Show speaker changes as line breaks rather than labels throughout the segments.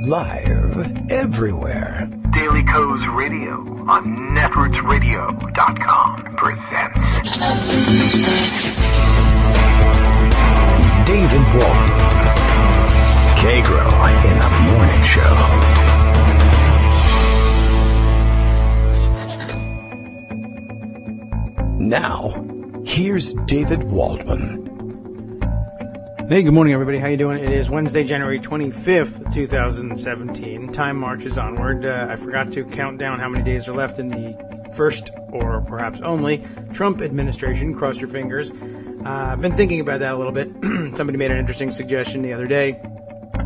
Live everywhere.
Daily Kos Radio on netrootsradio.com presents
David Walton. Kagro in the Morning Show. Now, here's David Waldman.
Hey, good morning, everybody. How you doing? It is Wednesday, January 25th, 2017. Time marches onward. I forgot to count down how many days are left in the first, or perhaps only, Trump administration. Cross your fingers. I've been thinking about that a little bit. Somebody made an interesting suggestion the other day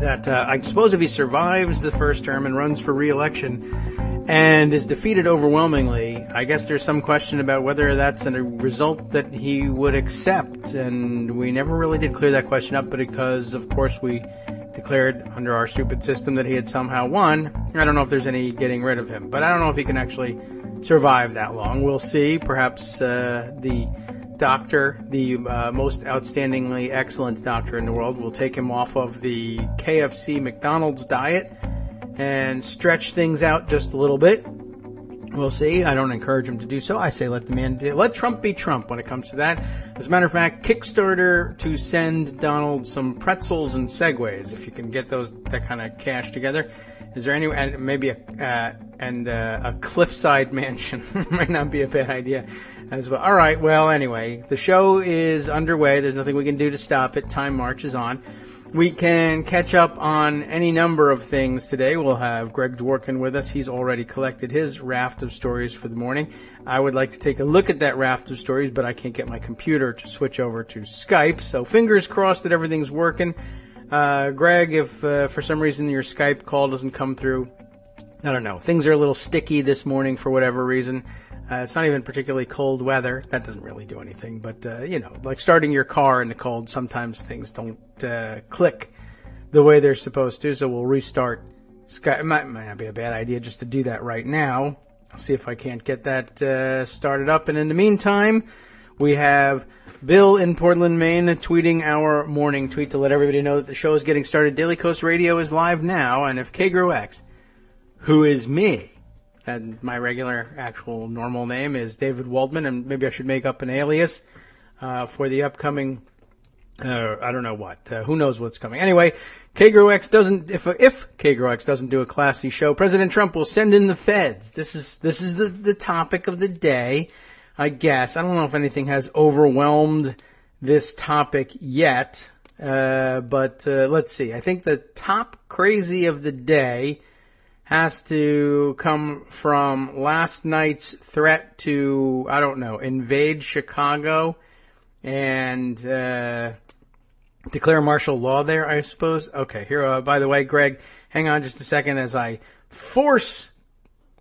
that I suppose if he survives the first term and runs for re-election and is defeated overwhelmingly, I guess there's some question about whether that's a result that he would accept. And we never really did clear that question up, but because, of course, we declared under our stupid system that he had somehow won, I don't know if there's any getting rid of him. But I don't know if he can actually survive that long. We'll see. Perhaps the doctor, the most outstandingly excellent doctor in the world, will take him off of the KFC McDonald's diet and stretch things out just a little bit. We'll see. I don't encourage him to do so. I say let the man let Trump be Trump when it comes to that. As a matter of fact, Kickstarter to send Donald some pretzels and Segways, if you can get that kind of cash together. Is there any, and maybe a cliffside mansion might not be a bad idea as well. All right. Well, anyway, the show is underway. There's nothing we can do to stop it. Time marches on. We can catch up on any number of things today. We'll have Greg Dworkin with us. He's already collected his raft of stories for the morning. I would like to take a look at that raft of stories, but I can't get my computer to switch over to Skype. So fingers crossed that everything's working. Greg, if for some reason your Skype call doesn't come through, I don't know. Things are a little sticky this morning for whatever reason. It's not even particularly cold weather. That doesn't really do anything. But, like starting your car in the cold, sometimes things don't click the way they're supposed to. So we'll restart Skype. It might not be a bad idea just to do that right now. I'll see if I can't get that started up. And in the meantime, we have Bill in Portland, Maine, tweeting our morning tweet to let everybody know that the show is getting started. Daily Kos Radio is live now. And if Kagro X, who is me, and my regular, actual, normal name is David Waldman, and maybe I should make up an alias for the upcoming, I don't know what. Who knows what's coming? Anyway, Kagro X doesn't. If Kagro X doesn't do a classy show, President Trump will send in the feds. This is the topic of the day, I guess. I don't know if anything has overwhelmed this topic yet, but let's see. I think the top crazy of the day has to come from last night's threat to, I don't know, invade Chicago and declare martial law there, I suppose. Okay, here, by the way, Greg, hang on just a second as I force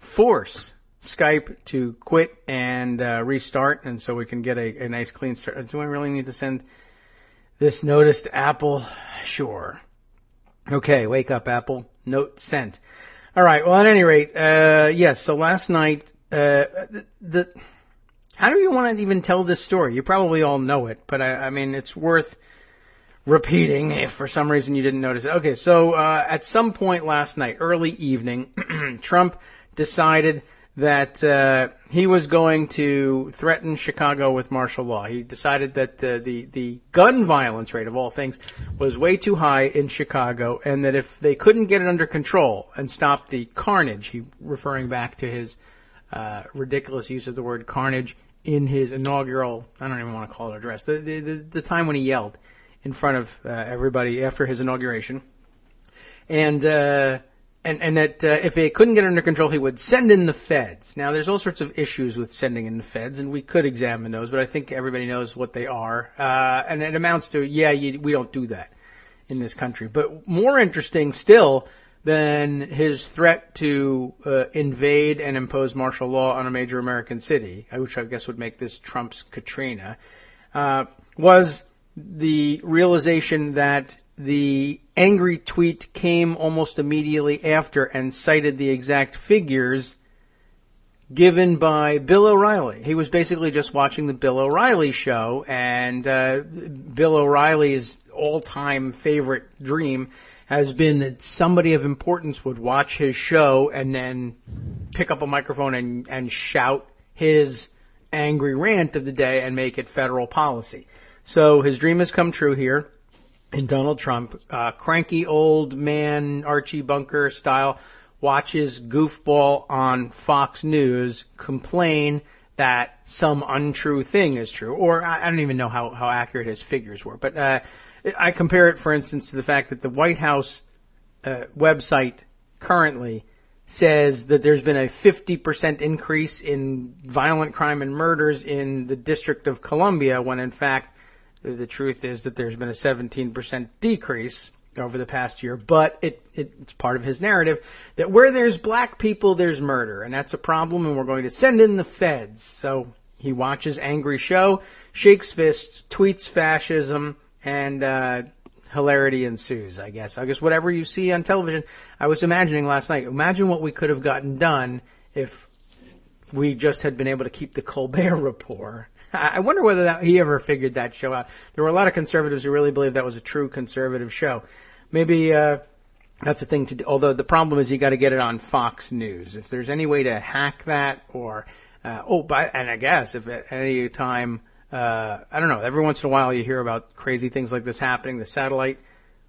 Skype to quit and restart, and so we can get a nice clean start. Do I really need to send this notice to Apple? Sure. Okay, wake up, Apple. Note sent. All right. Well, at any rate, yes. So last night, how do you want to even tell this story? You probably all know it, but I mean, it's worth repeating if for some reason you didn't notice it. Okay. So, at some point last night, early evening, Trump decided that, he was going to threaten Chicago with martial law. He decided that the gun violence rate of all things was way too high in Chicago, and that if they couldn't get it under control and stop the carnage, he referring back to his ridiculous use of the word carnage in his inaugural, I don't even want to call it address, the time when he yelled in front of everybody after his inauguration, and that if they couldn't get it under control, he would send in the feds. Now, there's all sorts of issues with sending in the feds, and we could examine those, but I think everybody knows what they are. And it amounts to, we don't do that in this country. But more interesting still than his threat to invade and impose martial law on a major American city, which I guess would make this Trump's Katrina, was the realization that the angry tweet came almost immediately after and cited the exact figures given by Bill O'Reilly. He was basically just watching the Bill O'Reilly show, and Bill O'Reilly's all-time favorite dream has been that somebody of importance would watch his show and then pick up a microphone and shout his angry rant of the day and make it federal policy. So his dream has come true here in Donald Trump. Cranky old man Archie Bunker style watches goofball on Fox News complain that some untrue thing is true. Or I don't even know how accurate his figures were. But I compare it, for instance, to the fact that the White House website currently says that there's been a 50% increase in violent crime and murders in the District of Columbia, when in fact the truth is that there's been a 17% decrease over the past year. But it's part of his narrative that where there's black people, there's murder, and that's a problem, and we're going to send in the feds. So he watches angry show, shakes fists, tweets fascism, and hilarity ensues, I guess. Whatever you see on television, I was imagining last night, imagine what we could have gotten done if we just had been able to keep the Colbert Report. I wonder whether he ever figured that show out. There were a lot of conservatives who really believed that was a true conservative show. Maybe that's a thing to do. Although the problem is you got to get it on Fox News. If there's any way to hack that, or and I guess if at any time, I don't know. Every once in a while you hear about crazy things like this happening. The satellite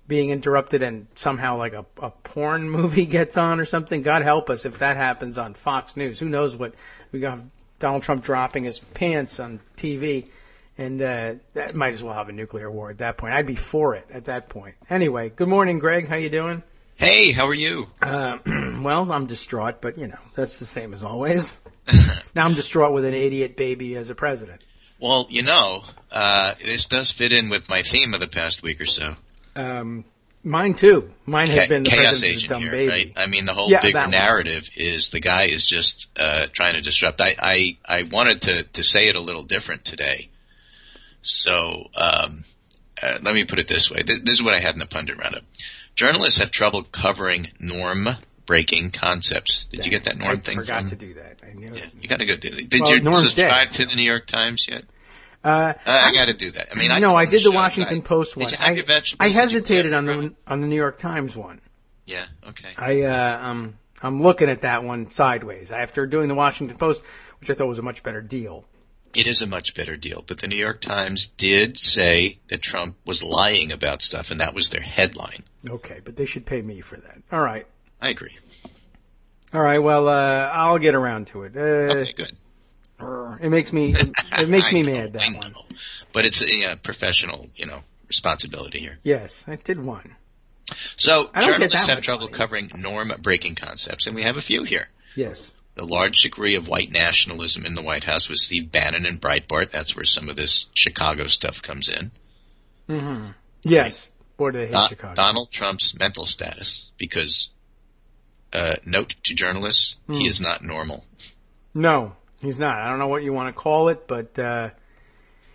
being interrupted and somehow like a porn movie gets on or something. God help us if that happens on Fox News. Who knows what we got. Donald Trump dropping his pants on TV, and that might as well have a nuclear war at that point. I'd be for it at that point. Anyway, good morning, Greg. How you doing?
Hey, how are you?
Well, I'm distraught, but, that's the same as always. Now I'm distraught with an idiot baby as a president.
Well, this does fit in with my theme of the past week or so.
Mine, too. Mine has been the
chaos
president's
agent
dumb
here,
baby.
right? I mean, the whole bigger narrative is the guy is just trying to disrupt. I wanted to say it a little different today. So let me put it this way. This is what I had in the pundit roundup. Journalists have trouble covering norm-breaking concepts. Did you get that norm thing?
I forgot to do that. I knew
yeah,
it.
you got to go do it. Did you subscribe to the New York Times yet? I got to do that. I mean,
I did the Washington Post one.
Did you have your vegetables?
I hesitated on the New York Times one.
Yeah. Okay.
I'm looking at that one sideways after doing the Washington Post, which I thought was a much better deal.
It is a much better deal, but the New York Times did say that Trump was lying about stuff, and that was their headline.
Okay, but they should pay me for that. All right.
I agree.
All right. Well, I'll get around to it.
Okay. Good.
It makes me mad, that one.
But it's a professional, responsibility here.
Yes, I did one.
So journalists have trouble covering norm-breaking concepts, and we have a few here.
Yes.
The large degree of white nationalism in the White House with Steve Bannon and Breitbart. That's where some of this Chicago stuff comes in.
Mm-hmm. Yes. Boy, do they hate Chicago.
Donald Trump's mental status, because, note to journalists, he is not normal.
No. He's not. I don't know what you want to call it, but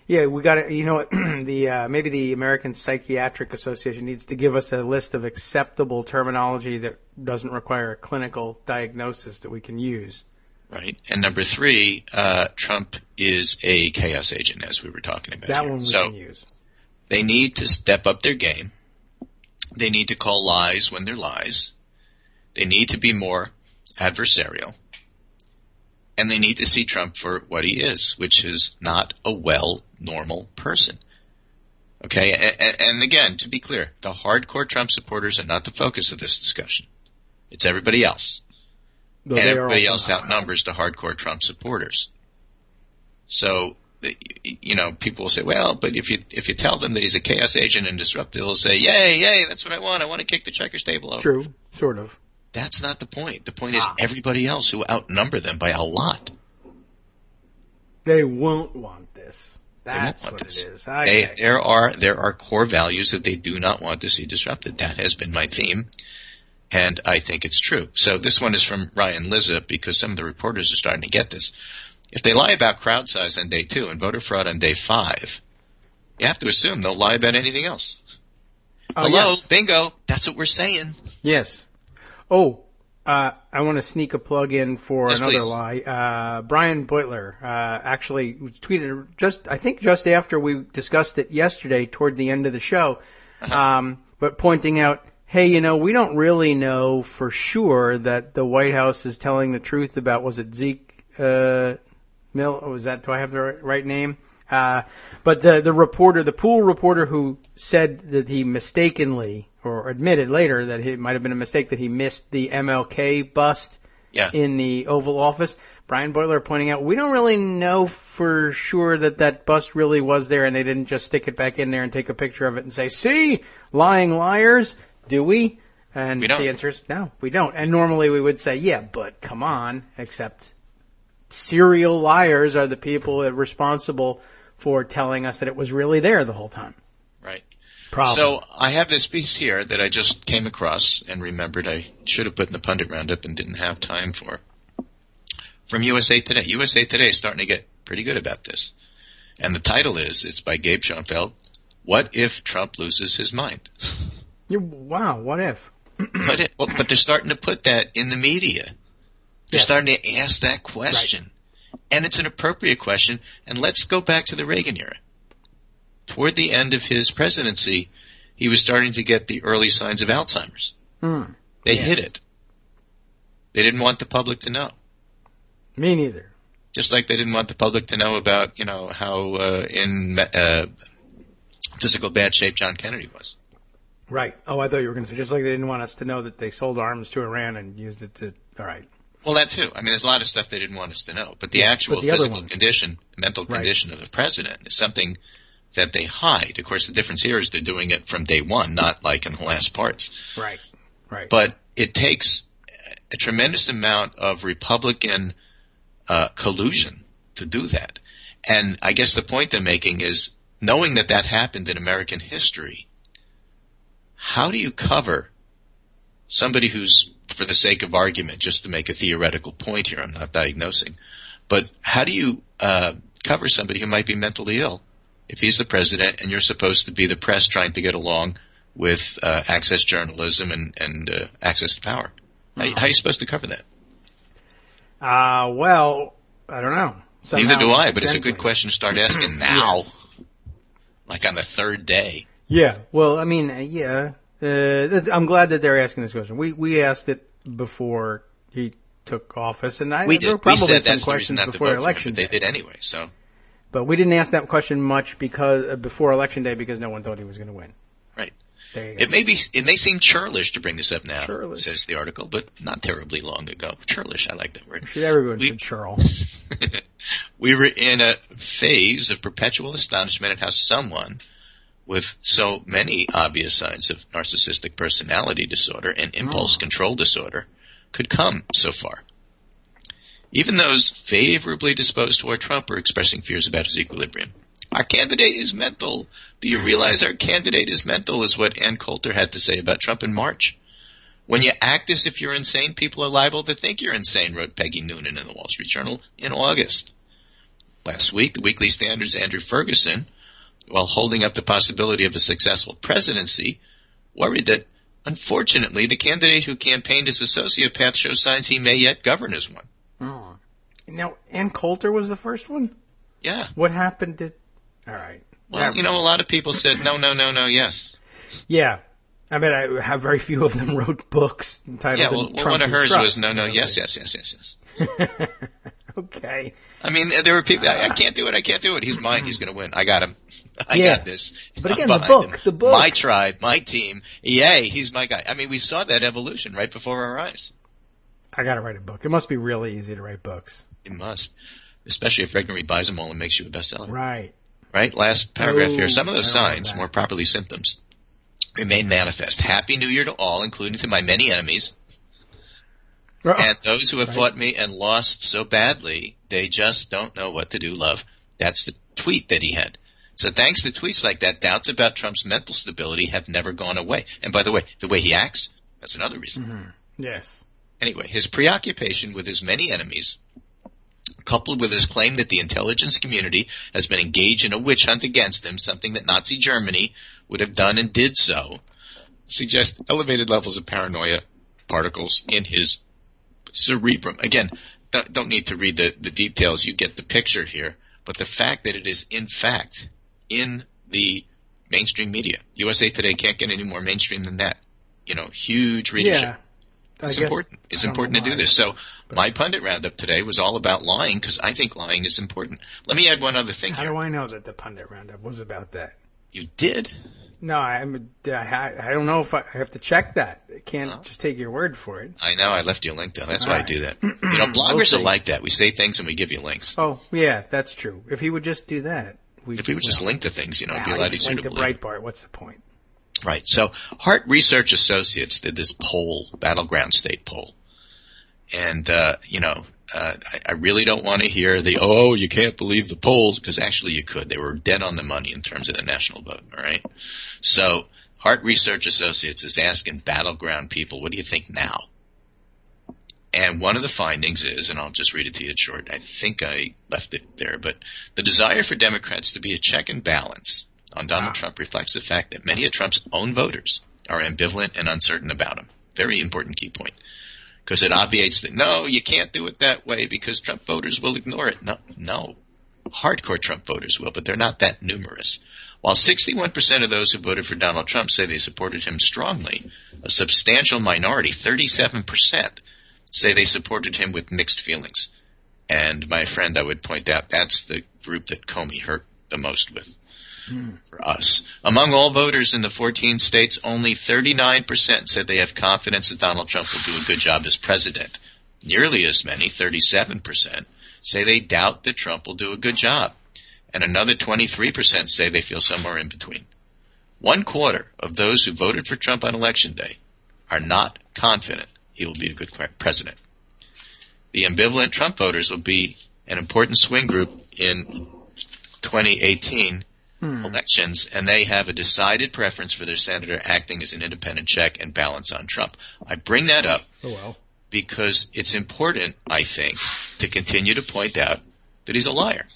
we got to. Maybe the American Psychiatric Association needs to give us a list of acceptable terminology that doesn't require a clinical diagnosis that we can use.
Right. And number 3, Trump is a chaos agent, as we were talking about.
That one we can use.
They need to step up their game. They need to call lies when they're lies. They need to be more adversarial. And they need to see Trump for what he is, which is not a normal person. Okay? And again, to be clear, the hardcore Trump supporters are not the focus of this discussion. It's everybody else. And everybody else outnumbers the hardcore Trump supporters. So, people will say, well, but if you tell them that he's a chaos agent and disruptive, they'll say, yay, that's what I want. I want to kick the checkers table over.
True, sort of.
That's not the point. The point is everybody else who outnumber them by a lot.
They won't want this. That's what it is. Okay.
There are core values that they do not want to see disrupted. That has been my theme, and I think it's true. So this one is from Ryan Lizza, because some of the reporters are starting to get this. If they lie about crowd size on day 2 and voter fraud on day 5, you have to assume they'll lie about anything else. Hello, yes. Bingo. That's what we're saying.
Yes. Oh, I want to sneak a plug in for another lie. Brian Beutler actually tweeted just after we discussed it yesterday toward the end of the show, but pointing out, hey, we don't really know for sure that the White House is telling the truth about, was it Zeke Mill? Was that, do I have the right name? But the reporter, the pool reporter who said that he mistakenly, or admitted later that it might have been a mistake, that he missed the MLK bust in the Oval Office, Brian Boyler pointing out, we don't really know for sure that bust really was there and they didn't just stick it back in there and take a picture of it and say, see, lying liars, do we? And the answer is no, we don't. And normally we would say, yeah, but come on, except serial liars are the people that are responsible for telling us that it was really there the whole time.
Right.
Problem.
So I have this piece here that I just came across and remembered I should have put in the pundit roundup and didn't have time for. From USA Today. USA Today is starting to get pretty good about this. And the title is, it's by Gabe Schoenfeld, What If Trump Loses His Mind?
Wow, what if?
But they're starting to put that in the media. They're starting to ask that question. Right. And it's an appropriate question. And let's go back to the Reagan era. Toward the end of his presidency, he was starting to get the early signs of Alzheimer's. They hid it. They didn't want the public to know.
Me neither.
Just like they didn't want the public to know about, how in physical bad shape John Kennedy was.
Right. Oh, I thought you were going to say, just like they didn't want us to know that they sold arms to Iran and used it to, all right.
Well, that too. I mean, there's a lot of stuff they didn't want us to know. But the actual physical condition, mental condition of the president is something that they hide. Of course, the difference here is they're doing it from day one, not like in the last parts.
Right.
But it takes a tremendous amount of Republican collusion to do that. And I guess the point they're making is, knowing that happened in American history, how do you cover somebody who's, for the sake of argument, just to make a theoretical point here, I'm not diagnosing, but how do you cover somebody who might be mentally ill if he's the president and you're supposed to be the press trying to get along with access journalism and access to power? How are you supposed to cover that?
Well, I don't know.
Neither do I, but it's a good question to start asking now, like on the third day.
Yeah. Well, I mean, I'm glad that they're asking this question. We asked it before he took office, and there were probably some questions before election day.
But they did anyway, so.
But we didn't ask that question much because before election day because no one thought he was going to win.
Right.
There you go.
It may seem churlish to bring this up now,
churlish,
says the article, but not terribly long ago. Churlish, I like that word.
Everyone should churl.
We were in a phase of perpetual astonishment at how someone with so many obvious signs of narcissistic personality disorder and impulse control disorder could come so far. Even those favorably disposed toward Trump are expressing fears about his equilibrium. Our candidate is mental. Do you realize our candidate is mental, is what Ann Coulter had to say about Trump in March. When you act as if you're insane, people are liable to think you're insane, wrote Peggy Noonan in the Wall Street Journal in August. Last week, the Weekly Standard's Andrew Ferguson, while holding up the possibility of a successful presidency, worried that, unfortunately, the candidate who campaigned as a sociopath shows signs he may yet govern as one.
Oh. Now, Ann Coulter was the first one?
Yeah.
What happened to... All right.
Well, a lot of people said no, yes.
Yeah. I mean, I have very few of them wrote books entitled Trump
one of hers
Trust.
Was no, yes.
Okay.
I mean, there were people, I can't do it. He's mine, he's going to win. I got him. I got this.
But again, the book.
My tribe, my team, yay, he's my guy. I mean, we saw that evolution right before our eyes.
I got to write a book. It must be really easy to write books.
It must. Especially if Regnery buys them all and makes you a bestseller.
Right.
Right? Last paragraph here. Some of those signs, more properly symptoms, remain manifest. Happy New Year to all, including to my many enemies. And those who have fought me and lost so badly, they just don't know what to do, love. That's the tweet that he had. So thanks to tweets like that, doubts about Trump's mental stability have never gone away. And by the way, the way he acts, that's another reason.
Mm-hmm. Yes.
Anyway, his preoccupation with his many enemies, coupled with his claim that the intelligence community has been engaged in a witch hunt against him, something that Nazi Germany would have done and did so, suggest elevated levels of paranoia particles in his cerebrum. Again, don't need to read the details. You get the picture here. But the fact that it is, in fact, in the mainstream media. USA Today can't get any more mainstream than that. Huge readership.
Yeah.
It's important. It's important to do this. So my pundit roundup today was all about lying because I think lying is important. Let me add one other thing
How
here.
do I know that the pundit roundup was about that?
You did?
No, I don't know if I have to check that. I can't just take your word for it.
I know. I left you a link, though. That's why I do that.
We'll
Bloggers are
see.
like that. We say things and we give you links.
Oh, yeah, that's true. If he would just do that.
If we would just link to things, it'd be a lot easier
link
to
to
believe.
Breitbart. What's the point?
Right. So Hart Research Associates did this poll, battleground state poll. And, I really don't want to hear you can't believe the polls, because actually you could. They were dead on the money in terms of the national vote, all right? So Hart Research Associates is asking battleground people, what do you think now? And one of the findings is, and I'll just read it to you short, I think I left it there, but the desire for Democrats to be a check and balance on Donald Trump reflects the fact that many of Trump's own voters are ambivalent and uncertain about him. Very important key point. Because it obviates that, no, you can't do it that way because Trump voters will ignore it. No. Hardcore Trump voters will, but they're not that numerous. While 61% of those who voted for Donald Trump say they supported him strongly, a substantial minority, 37%, say they supported him with mixed feelings. And my friend, I would point out, that's the group that Comey hurt the most with. For us. Among all voters in the 14 states, only 39% said they have confidence that Donald Trump will do a good job as president. Nearly as many, 37%, say they doubt that Trump will do a good job. And another 23% say they feel somewhere in between. 1/4 of those who voted for Trump on Election Day are not confident he will be a good president. The ambivalent Trump voters will be an important swing group in 2018 elections, and they have a decided preference for their senator acting as an independent check and balance on Trump. I bring that up because it's important, I think, to continue to point out that he's a liar.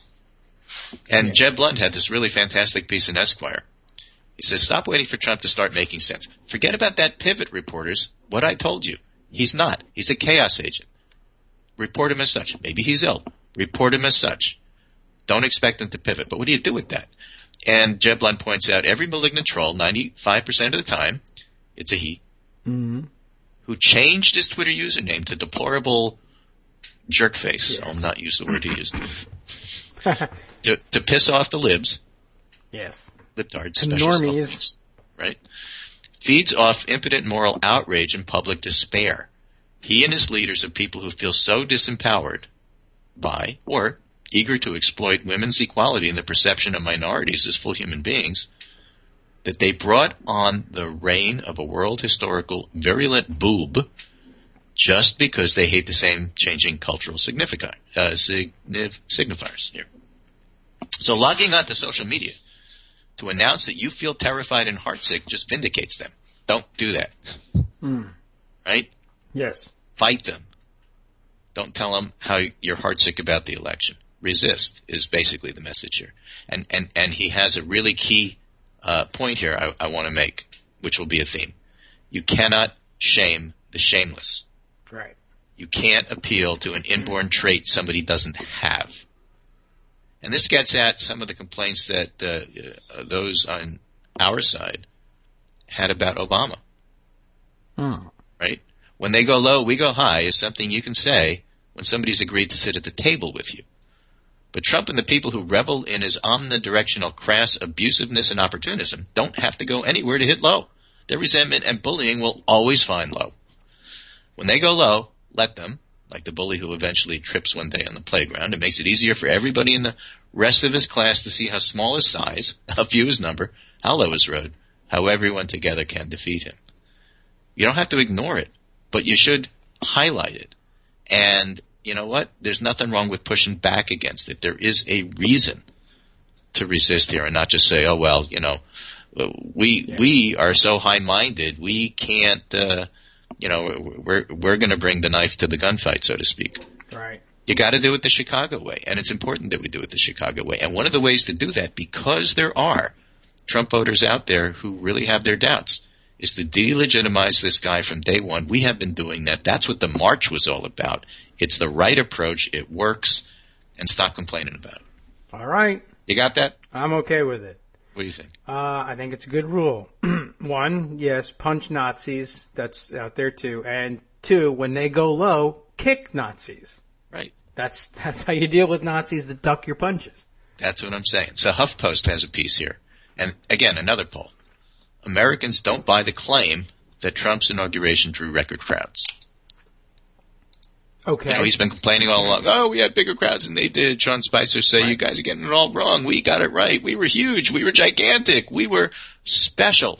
And Jeb Blunt had this really fantastic piece in Esquire. He says, stop waiting for Trump to start making sense. Forget about that pivot, reporters. What I told you. He's not. He's a chaos agent. Report him as such. Maybe he's ill. Report him as such. Don't expect him to pivot. But what do you do with that? And Jeb Blunt points out every malignant troll, 95% of the time, it's a he, who changed his Twitter username to deplorable jerkface. Yes. I'll not use the word he used. to piss off the libs.
Yes.
Libtards.
Normies.
Right? Feeds off impotent moral outrage and public despair. He and his leaders are people who feel so disempowered by, or eager to exploit women's equality and the perception of minorities as full human beings, that they brought on the reign of a world historical virulent boob just because they hate the same changing cultural signifiers here. So logging onto social media to announce that you feel terrified and heartsick just vindicates them. Don't do that. Right?
Yes.
Fight them. Don't tell them how you're heartsick about the election. Resist is basically the message here. And he has a really key point here I want to make, which will be a theme. You cannot shame the shameless.
Right.
You can't appeal to an inborn trait somebody doesn't have. And this gets at some of the complaints that those on our side had about Obama. Right? When they go low, we go high is something you can say when somebody's agreed to sit at the table with you. But Trump and the people who revel in his omnidirectional crass abusiveness and opportunism don't have to go anywhere to hit low. Their resentment and bullying will always find low. When they go low, let them, like the bully who eventually trips one day on the playground. It makes it easier for everybody in the rest of his class to see how small his size, how few his number, how low his road, how everyone together can defeat him. You don't have to ignore it, but you should highlight it. And you know what? There's nothing wrong with pushing back against it. There is a reason to resist here and not just say, oh, well, we are so high-minded, we can't, we're going to bring the knife to the gunfight, so to speak.
Right.
You got to do it the Chicago way, and it's important that we do it the Chicago way. And one of the ways to do that, because there are Trump voters out there who really have their doubts, is to delegitimize this guy from day one. We have been doing that. That's what the march was all about. It's the right approach. It works. And stop complaining about it.
All right.
You got that?
I'm okay with it.
What do you think?
I think it's a good rule. One, yes, punch Nazis. That's out there too. And two, when they go low, kick Nazis.
Right.
That's how you deal with Nazis that duck your punches.
That's what I'm saying. So HuffPost has a piece here. And again, another poll. Americans don't buy the claim that Trump's inauguration drew record crowds.
Okay.
You know, he's been complaining all along. Oh, we had bigger crowds than they did. Sean Spicer say, You guys are getting it all wrong. We got it right. We were huge. We were gigantic. We were special.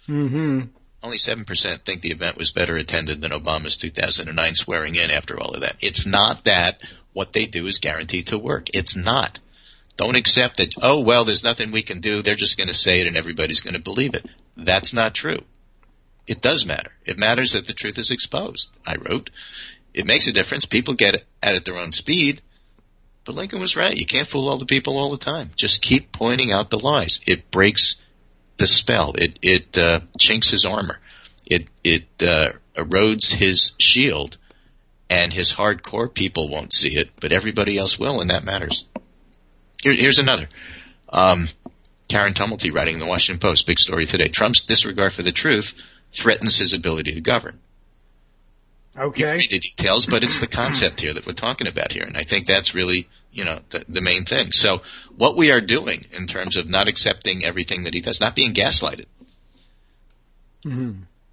Mm-hmm.
Only 7% think the event was better attended than Obama's 2009 swearing in after all of that. It's not that what they do is guaranteed to work. It's not. Don't accept that, oh, well, there's nothing we can do. They're just going to say it and everybody's going to believe it. That's not true. It does matter. It matters that the truth is exposed, I wrote. It makes a difference. People get at it their own speed. But Lincoln was right. You can't fool all the people all the time. Just keep pointing out the lies. It breaks the spell. It chinks his armor. It erodes his shield. And his hardcore people won't see it, but everybody else will, and that matters. Here's another. Karen Tumulty writing in the Washington Post, big story today. Trump's disregard for the truth threatens his ability to govern.
Okay.
You can read the details, but it's the concept here that we're talking about here, and I think that's really, the main thing. So what we are doing in terms of not accepting everything that he does, not being gaslighted,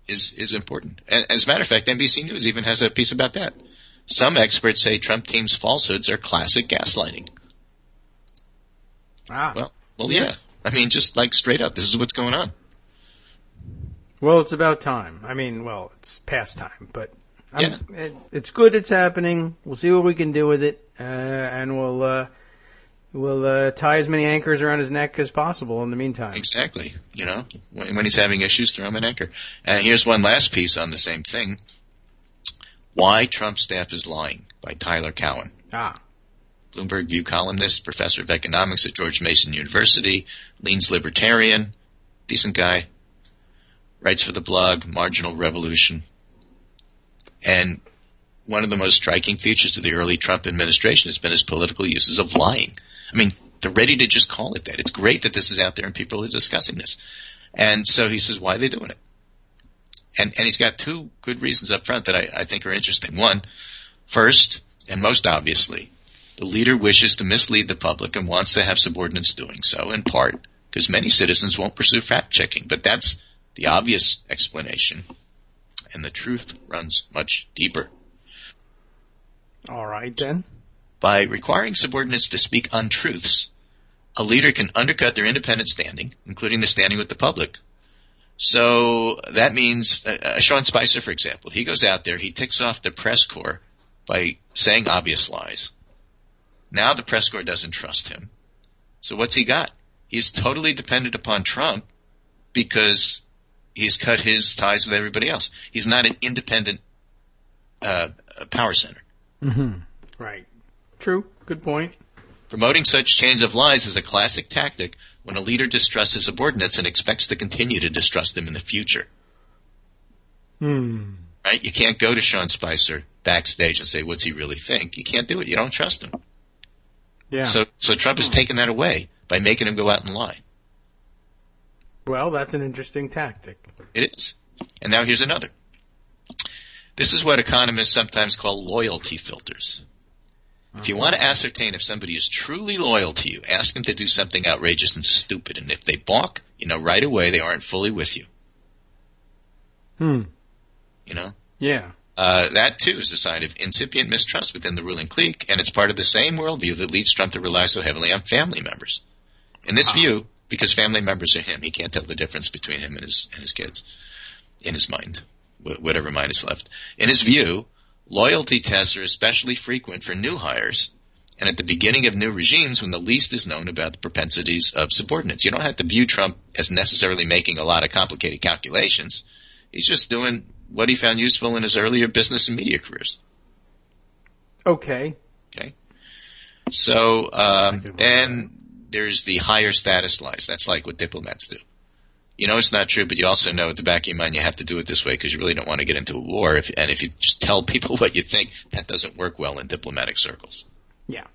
is important. As a matter of fact, NBC News even has a piece about that. Some experts say Trump team's falsehoods are classic gaslighting.
Ah.
Well, yeah. I mean, just like straight up, this is what's going on.
Well, it's about time. I mean, well, it's past time, but
Yeah.
It's good it's happening. We'll see what we can do with it, and we'll tie as many anchors around his neck as possible in the meantime.
Exactly. When he's having issues, throw him an anchor. And here's one last piece on the same thing. Why Trump's Staff is Lying by Tyler Cowen. Bloomberg View columnist, professor of economics at George Mason University, leans libertarian, decent guy, writes for the blog Marginal Revolution. And one of the most striking features of the early Trump administration has been his political uses of lying. I mean, they're ready to just call it that. It's great that this is out there and people are discussing this. And so he says, why are they doing it? And he's got two good reasons up front that I think are interesting. One, first, and most obviously, the leader wishes to mislead the public and wants to have subordinates doing so, in part because many citizens won't pursue fact-checking. But that's the obvious explanation. And the truth runs much deeper.
All right, then.
By requiring subordinates to speak untruths, a leader can undercut their independent standing, including the standing with the public. So that means Sean Spicer, for example, he goes out there, he ticks off the press corps by saying obvious lies. Now the press corps doesn't trust him. So what's he got? He's totally dependent upon Trump because he's cut his ties with everybody else. He's not an independent power center.
Mm-hmm. Right. True. Good point.
Promoting such chains of lies is a classic tactic when a leader distrusts his subordinates and expects to continue to distrust them in the future. Right? You can't go to Sean Spicer backstage and say, what's he really think? You can't do it. You don't trust him.
Yeah.
So Trump has taken that away by making him go out and lie.
Well, that's an interesting tactic.
It is. And now here's another. This is what economists sometimes call loyalty filters. If you want to ascertain if somebody is truly loyal to you, ask them to do something outrageous and stupid. And if they balk, right away they aren't fully with you.
Yeah.
That, too, is a sign of incipient mistrust within the ruling clique, and it's part of the same worldview that leads Trump to rely so heavily on family members. In this view, because family members are him, he can't tell the difference between him and his kids, in his mind, whatever mind is left. In his view, loyalty tests are especially frequent for new hires and at the beginning of new regimes when the least is known about the propensities of subordinates. You don't have to view Trump as necessarily making a lot of complicated calculations. He's just doing what he found useful in his earlier business and media careers.
Okay.
So then there's the higher status lies. That's like what diplomats do. It's not true, but you also know at the back of your mind you have to do it this way because you really don't want to get into a war. And if you just tell people what you think, that doesn't work well in diplomatic circles.
Yeah.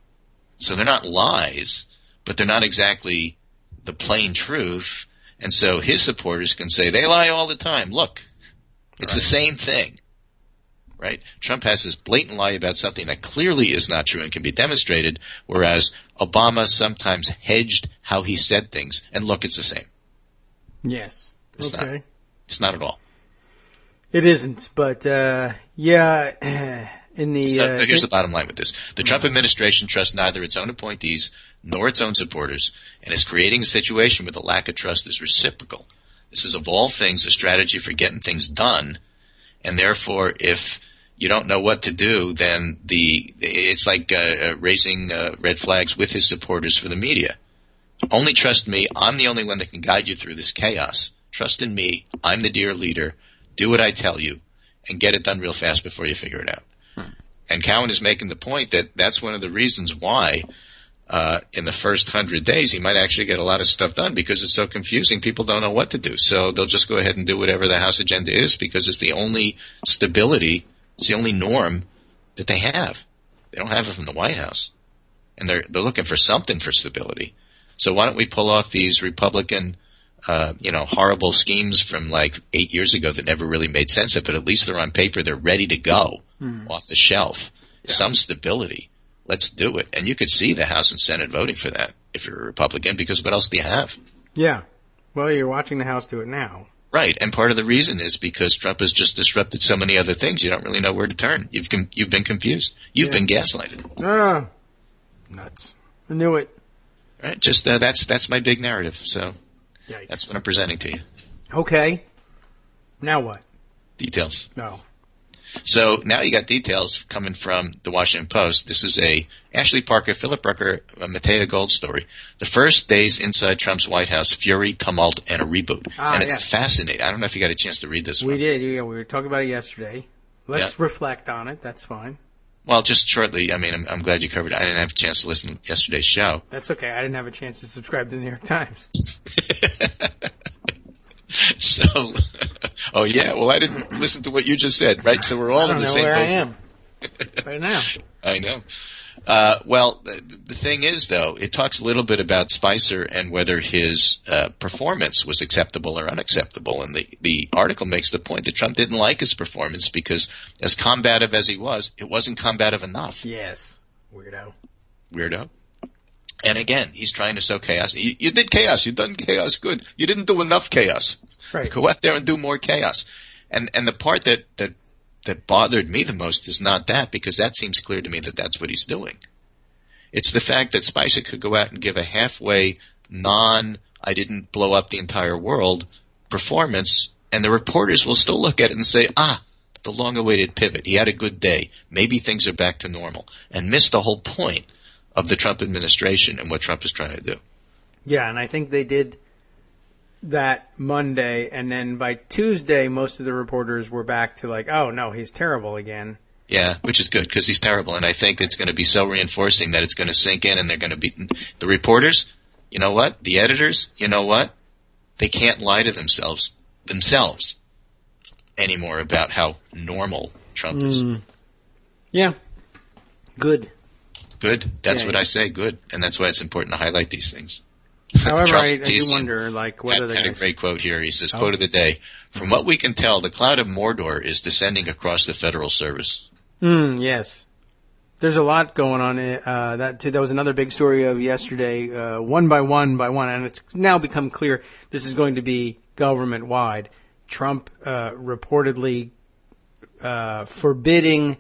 So they're not lies, but they're not exactly the plain truth, and so his supporters can say, they lie all the time. Look, it's the same thing. Right? Trump has this blatant lie about something that clearly is not true and can be demonstrated, whereas Obama sometimes hedged how he said things. And look, it's the same.
Yes.
It's
okay.
not. It's not at all.
It isn't, but yeah.
Here's the bottom line with this: the Trump administration trusts neither its own appointees nor its own supporters, and is creating a situation where the lack of trust is reciprocal. This is, of all things, a strategy for getting things done, and therefore, if you don't know what to do, then it's like raising red flags with his supporters for the media. Only trust me. I'm the only one that can guide you through this chaos. Trust in me. I'm the dear leader. Do what I tell you, and get it done real fast before you figure it out. And Cowan is making the point that that's one of the reasons why in the first 100 days he might actually get a lot of stuff done, because it's so confusing. People don't know what to do. So they'll just go ahead and do whatever the House agenda is, because it's the only stability, it's the only norm that they have. They don't have it from the White House. And they're looking for something for stability. So why don't we pull off these Republican horrible schemes from like 8 years ago that never really made sense, but at least they're on paper, they're ready to go off the shelf. Yeah. Some stability. Let's do it. And you could see the House and Senate voting for that if you're a Republican, because what else do you have?
Yeah. Well, you're watching the House do it now.
Right. And part of the reason is because Trump has just disrupted so many other things, you don't really know where to turn. You've been confused. You've been gaslighted.
Nuts. I knew it.
Right. Just that's my big narrative. So
Yikes.
That's what I'm presenting to you.
Okay. Now what?
Details.
No.
So now you got details coming from the Washington Post. This is a Ashley Parker, Philip Rucker, Matea Gold story. The first days inside Trump's White House: fury, tumult, and a reboot. And it's fascinating. I don't know if you got a chance to read this one.
We did. Yeah, we were talking about it yesterday. Let's reflect on it. That's fine.
Well, just shortly. I mean, I'm glad you covered it. I didn't have a chance to listen to yesterday's show.
That's okay. I didn't have a chance to subscribe to the New York Times.
So, oh yeah. Well, I didn't listen to what you just said, right? So we're all in the same boat.
I am right now.
I know. Well, the thing is, though, it talks a little bit about Spicer and whether his performance was acceptable or unacceptable. And the article makes the point that Trump didn't like his performance because, as combative as he was, it wasn't combative enough.
Yes. Weirdo.
And again, he's trying to sow chaos. You did chaos. You've done chaos good. You didn't do enough chaos.
Right.
Go out there and do more chaos. And the part that bothered me the most is not that, because that seems clear to me that that's what he's doing. It's the fact that Spicer could go out and give a halfway, I didn't blow up the entire world performance, and the reporters will still look at it and say, the long-awaited pivot. He had a good day. Maybe things are back to normal, and miss the whole point of the Trump administration and what Trump is trying to do.
Yeah, and I think they did that Monday, and then by Tuesday, most of the reporters were back to like, oh, no, he's terrible again.
Yeah, which is good, because he's terrible, and I think it's going to be so reinforcing that it's going to sink in, and they're going to be – the reporters, you know what? The editors, you know what? They can't lie to themselves anymore about how normal Trump is.
Yeah. Good.
That's what I say, good. And that's why it's important to highlight these things.
However, I do wonder, like, whether they
had a great quote here. He says, quote of the day, "From what we can tell, the cloud of Mordor is descending across the federal service."
Yes. There's a lot going on. That was another big story of yesterday, one by one, and it's now become clear this is going to be government-wide. Trump reportedly forbidding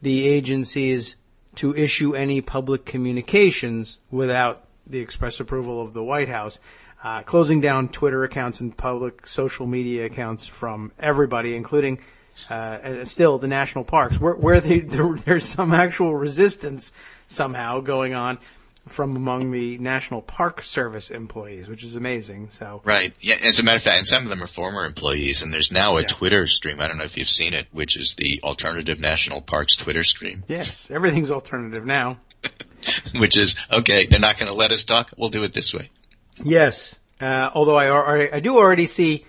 the agencies to issue any public communications without the express approval of the White House, closing down Twitter accounts and public social media accounts from everybody, including still the national parks, where there's some actual resistance somehow going on from among the National Park Service employees, which is amazing. So
right, yeah. As a matter of fact, and some of them are former employees, and there's now a Twitter stream. I don't know if you've seen it, which is the Alternative National Parks Twitter stream.
Yes, everything's alternative now.
Which is okay. They're not going to let us talk. We'll do it this way.
Yes, although I do already see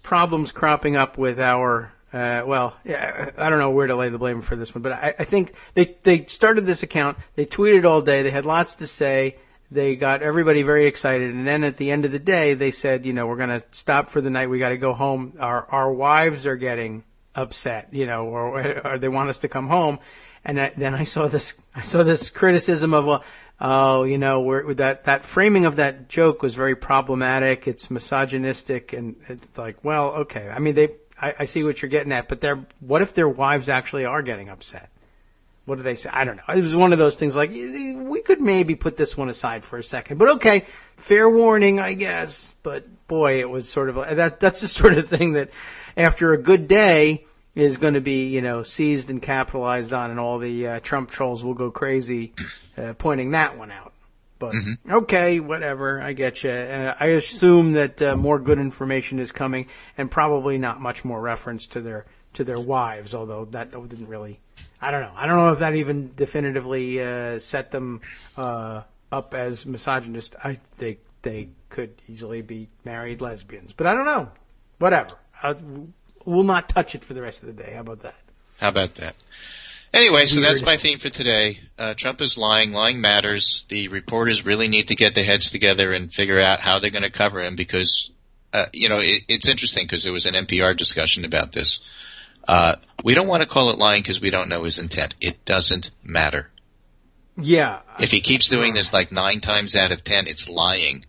problems cropping up with our. I don't know where to lay the blame for this one, but I think they started this account. They tweeted all day. They had lots to say. they got everybody very excited. And then at the end of the day, they said, we're going to stop for the night. We got to go home. Our wives are getting upset, or they want us to come home. And then I saw this criticism of, that framing of that joke was very problematic. It's misogynistic, and it's like, well, okay. I mean, I see what you're getting at, but what if their wives actually are getting upset? What do they say? I don't know. It was one of those things like, we could maybe put this one aside for a second, but okay, fair warning, I guess. But boy, it was sort of that's the sort of thing that after a good day is going to be, seized and capitalized on, and all the Trump trolls will go crazy pointing that one out. But okay, whatever, I get you. I assume that more good information is coming, and probably not much more reference to their wives, although that didn't really. I don't know. I don't know if that even definitively set them up as misogynist. I think they could easily be married lesbians, but I don't know. Whatever. We'll not touch it for the rest of the day. How about that? Anyway, so that's my theme for today. Trump is lying. Lying matters. The reporters really need to get their heads together and figure out how they're going to cover him because, it's interesting because there was an NPR discussion about this. We don't want to call it lying because we don't know his intent. It doesn't matter. Yeah.
If he keeps doing this like 9 times out of 10, it's lying.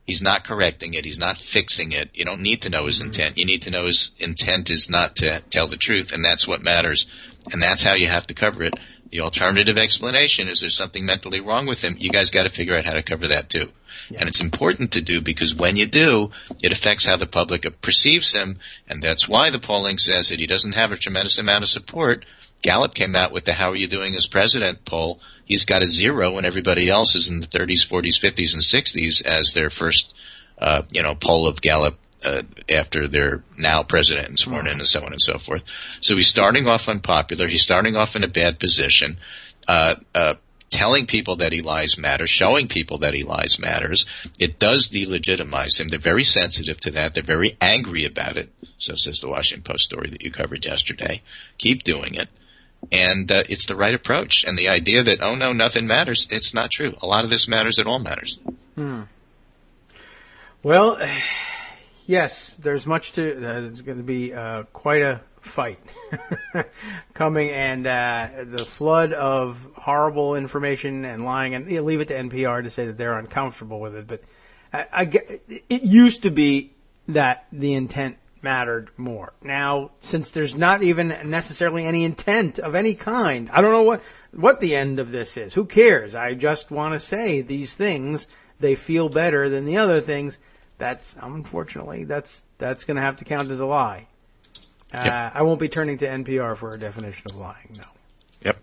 He's not correcting it. He's not fixing it. You don't need to know his intent. You need to know his intent is not to tell the truth, and that's what matters. And that's how you have to cover it. The alternative explanation is there's something mentally wrong with him. You guys got to figure out how to cover that too. Yeah. And it's important to do because when you do, it affects how the public perceives him, and that's why the polling says that he doesn't have a tremendous amount of support. Gallup came out with the How Are You Doing as President poll. He's got a 0 and everybody else is in the 30s, 40s, 50s, and 60s as their first, poll of Gallup after they're now president and sworn in and so on and so forth. So he's starting off unpopular. He's starting off in a bad position. Telling people that he lies matters, showing people that he lies matters. It does delegitimize him. They're very sensitive to that. They're very angry about it. So says the Washington Post story that you covered yesterday. Keep doing it. And it's the right approach. And the idea that, oh, no, nothing matters, it's not true. A lot of this matters. It all matters.
Well, yes, there's much to there's going to be quite a fight coming, and the flood of horrible information and lying, and leave it to NPR to say that they're uncomfortable with it. But it used to be that the intent mattered more. Now, since there's not even necessarily any intent of any kind, I don't know what the end of this is. Who cares? I just want to say these things. They feel better than the other things. That's unfortunately that's going to have to count as a lie. Yep. I won't be turning to NPR for a definition of lying. No.
Yep.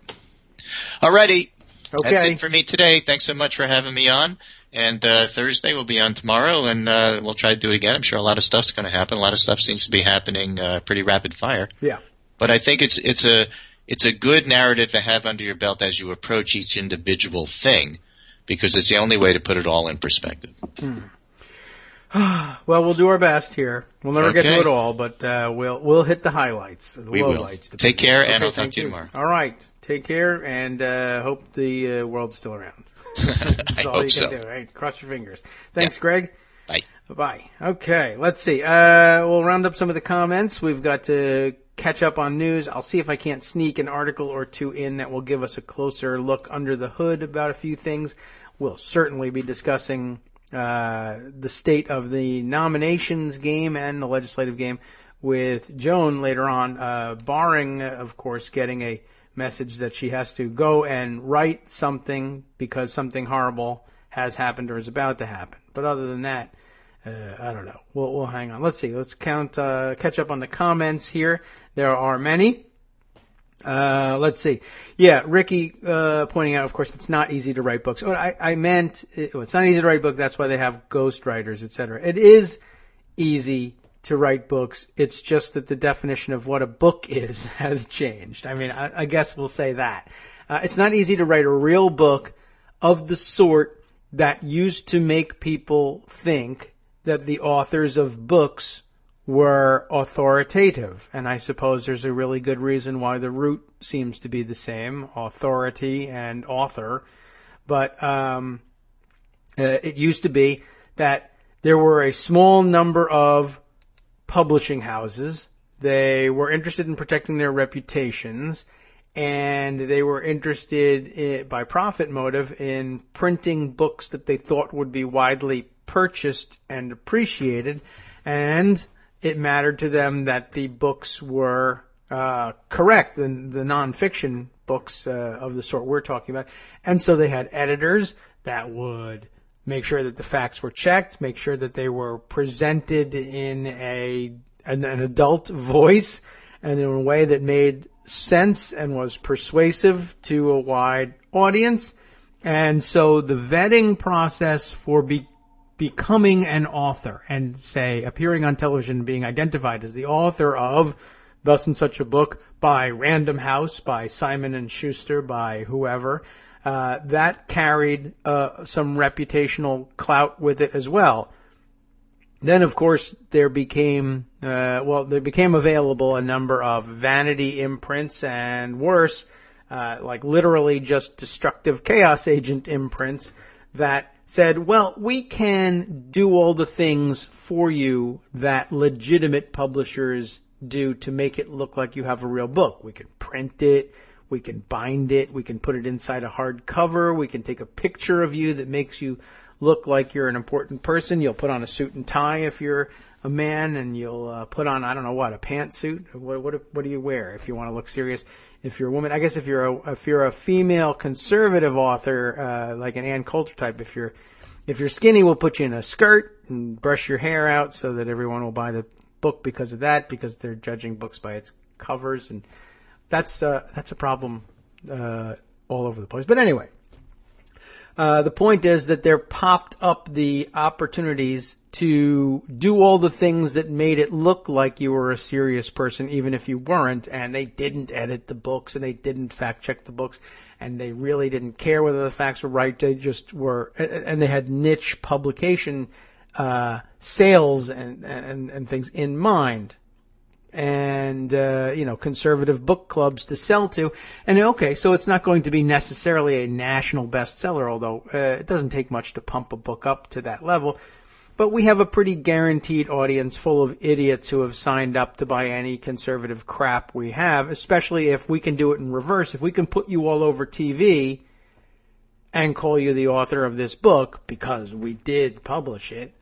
Alrighty.
Okay.
That's it for me today. Thanks so much for having me on. And Thursday we'll be on tomorrow, and we'll try to do it again. I'm sure a lot of stuff's going to happen. A lot of stuff seems to be happening pretty rapid fire.
Yeah.
But I think it's a good narrative to have under your belt as you approach each individual thing, because it's the only way to put it all in perspective.
Well, we'll do our best here. We'll never get to it all, but we'll hit the highlights, the lowlights.
Take care, and I'll talk to you tomorrow.
All right. Take care, and hope the world's still around. That's all you can do. Right? Cross your fingers. Thanks, Greg.
Bye.
Bye. Okay, let's see. We'll round up some of the comments. We've got to catch up on news. I'll see if I can't sneak an article or two in that will give us a closer look under the hood about a few things. We'll certainly be discussing the state of the nominations game and the legislative game with Joan later on, barring, of course, getting a message that she has to go and write something because something horrible has happened or is about to happen. But other than that, I don't know. We'll hang on. Let's see. Let's catch up on the comments here. There are many. Let's see. Yeah, Ricky pointing out, of course, it's not easy to write books. I meant it's not easy to write books. That's why they have ghostwriters, etc. It is easy to write books. It's just that the definition of what a book is has changed. I mean, I guess we'll say that. It's not easy to write a real book of the sort that used to make people think that the authors of books were authoritative. And I suppose there's a really good reason why the root seems to be the same, authority and author. But It used to be that there were a small number of publishing houses. They were interested in protecting their reputations, and they were interested by profit motive in printing books that they thought would be widely purchased and appreciated, and it mattered to them that the books were correct, the nonfiction books of the sort we're talking about. And so they had editors that would make sure that the facts were checked, make sure that they were presented in an adult voice and in a way that made sense and was persuasive to a wide audience. And so the vetting process for becoming an author and, say, appearing on television, being identified as the author of thus and such a book by Random House, by Simon & Schuster, by whoever, that carried some reputational clout with it as well. Then, of course, there became available a number of vanity imprints and worse, like literally just destructive chaos agent imprints that said, well, we can do all the things for you that legitimate publishers do to make it look like you have a real book. We can print it, we can bind it, we can put it inside a hardcover, we can take a picture of you that makes you look like you're an important person. You'll put on a suit and tie if you're a man, and you'll put on, I don't know what, a pantsuit. What do you wear if you want to look serious? If you're a woman, I guess if you're a female conservative author, like an Ann Coulter type, if you're skinny, we'll put you in a skirt and brush your hair out so that everyone will buy the book because of that, because they're judging books by its covers, and that's a problem all over the place. But anyway, the point is that there popped up the opportunities to do all the things that made it look like you were a serious person, even if you weren't, and they didn't edit the books, and they didn't fact check the books, and they really didn't care whether the facts were right. They just were, and they had niche publication sales and things in mind, and conservative book clubs to sell to. And okay, so it's not going to be necessarily a national bestseller, although it doesn't take much to pump a book up to that level. But we have a pretty guaranteed audience full of idiots who have signed up to buy any conservative crap we have, especially if we can do it in reverse. If we can put you all over TV and call you the author of this book because we did publish it,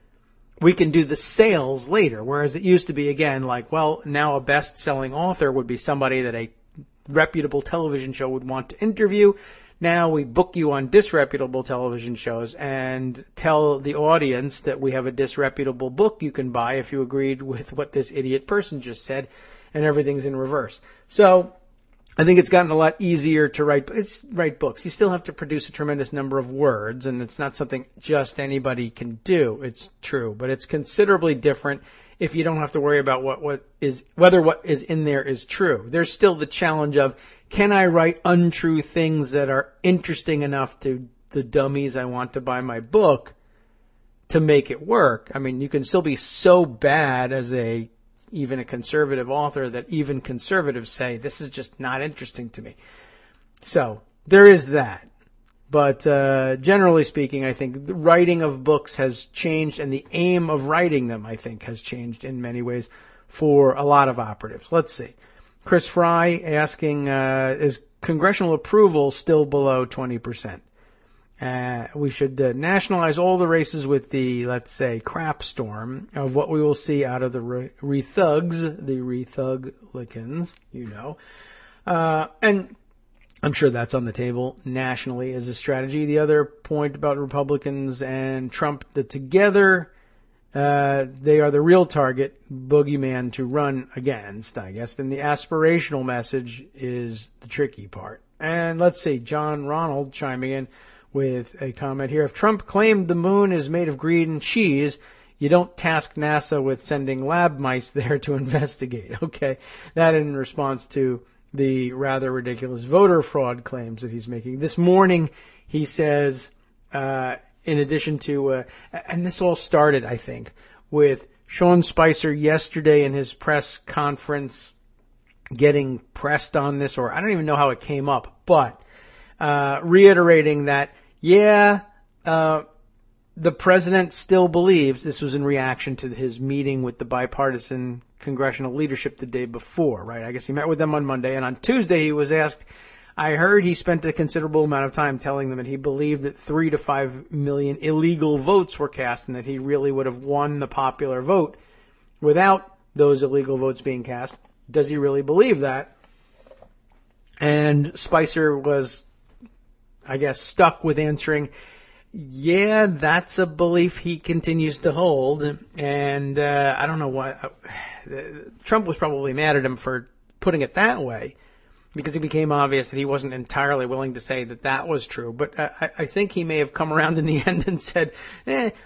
we can do the sales later. Whereas it used to be, again, like, well, now a best-selling author would be somebody that a reputable television show would want to interview. Now we book you on disreputable television shows and tell the audience that we have a disreputable book you can buy if you agreed with what this idiot person just said, and everything's in reverse. So I think it's gotten a lot easier to write books. You still have to produce a tremendous number of words, and it's not something just anybody can do. It's true, but it's considerably different if you don't have to worry about whether what is in there is true. There's still the challenge of, can I write untrue things that are interesting enough to the dummies I want to buy my book to make it work? I mean, you can still be so bad as even a conservative author that even conservatives say, this is just not interesting to me. So there is that. But generally speaking, I think the writing of books has changed, and the aim of writing them, I think, has changed in many ways for a lot of operatives. Let's see. Chris Fry asking, is congressional approval still below 20%? We should nationalize all the races with the, let's say, crap storm of what we will see out of the rethugs, the rethuglicans, and I'm sure that's on the table nationally as a strategy. The other point about Republicans and Trump, that together they are the real target boogeyman to run against, I guess. Then the aspirational message is the tricky part. And let's see, John Ronald chiming in with a comment here. If Trump claimed the moon is made of green cheese, you don't task NASA with sending lab mice there to investigate. Okay, that in response to the rather ridiculous voter fraud claims that he's making. This morning, he says, in addition to, and this all started, I think, with Sean Spicer yesterday in his press conference getting pressed on this, or I don't even know how it came up, but reiterating that, the president still believes, this was in reaction to his meeting with the bipartisan congressional leadership the day before, right? I guess he met with them on Monday, and on Tuesday he was asked, I heard he spent a considerable amount of time telling them that he believed that 3 to 5 million illegal votes were cast and that he really would have won the popular vote without those illegal votes being cast. Does he really believe that? And Spicer was, I guess, stuck with answering, yeah, that's a belief he continues to hold. And I don't know why. Trump was probably mad at him for putting it that way, because it became obvious that he wasn't entirely willing to say that that was true. But I think he may have come around in the end and said,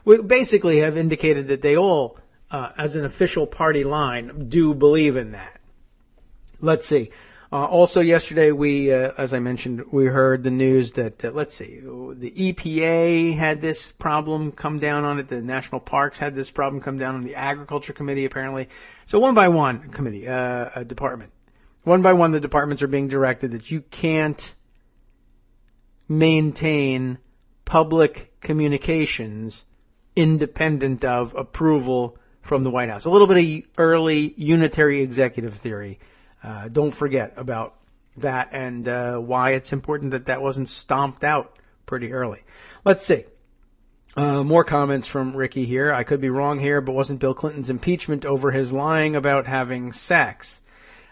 we basically have indicated that they all, as an official party line, do believe in that. Let's see. Also yesterday, we, as I mentioned, we heard the news that, let's see, the EPA had this problem come down on it. The national parks had this problem come down on the Agriculture Committee, apparently. So one by one, department. One by one, the departments are being directed that you can't maintain public communications independent of approval from the White House. A little bit of early unitary executive theory. Don't forget about that and why it's important that that wasn't stomped out pretty early. Let's see. More comments from Ricky here. I could be wrong here, but wasn't Bill Clinton's impeachment over his lying about having sex?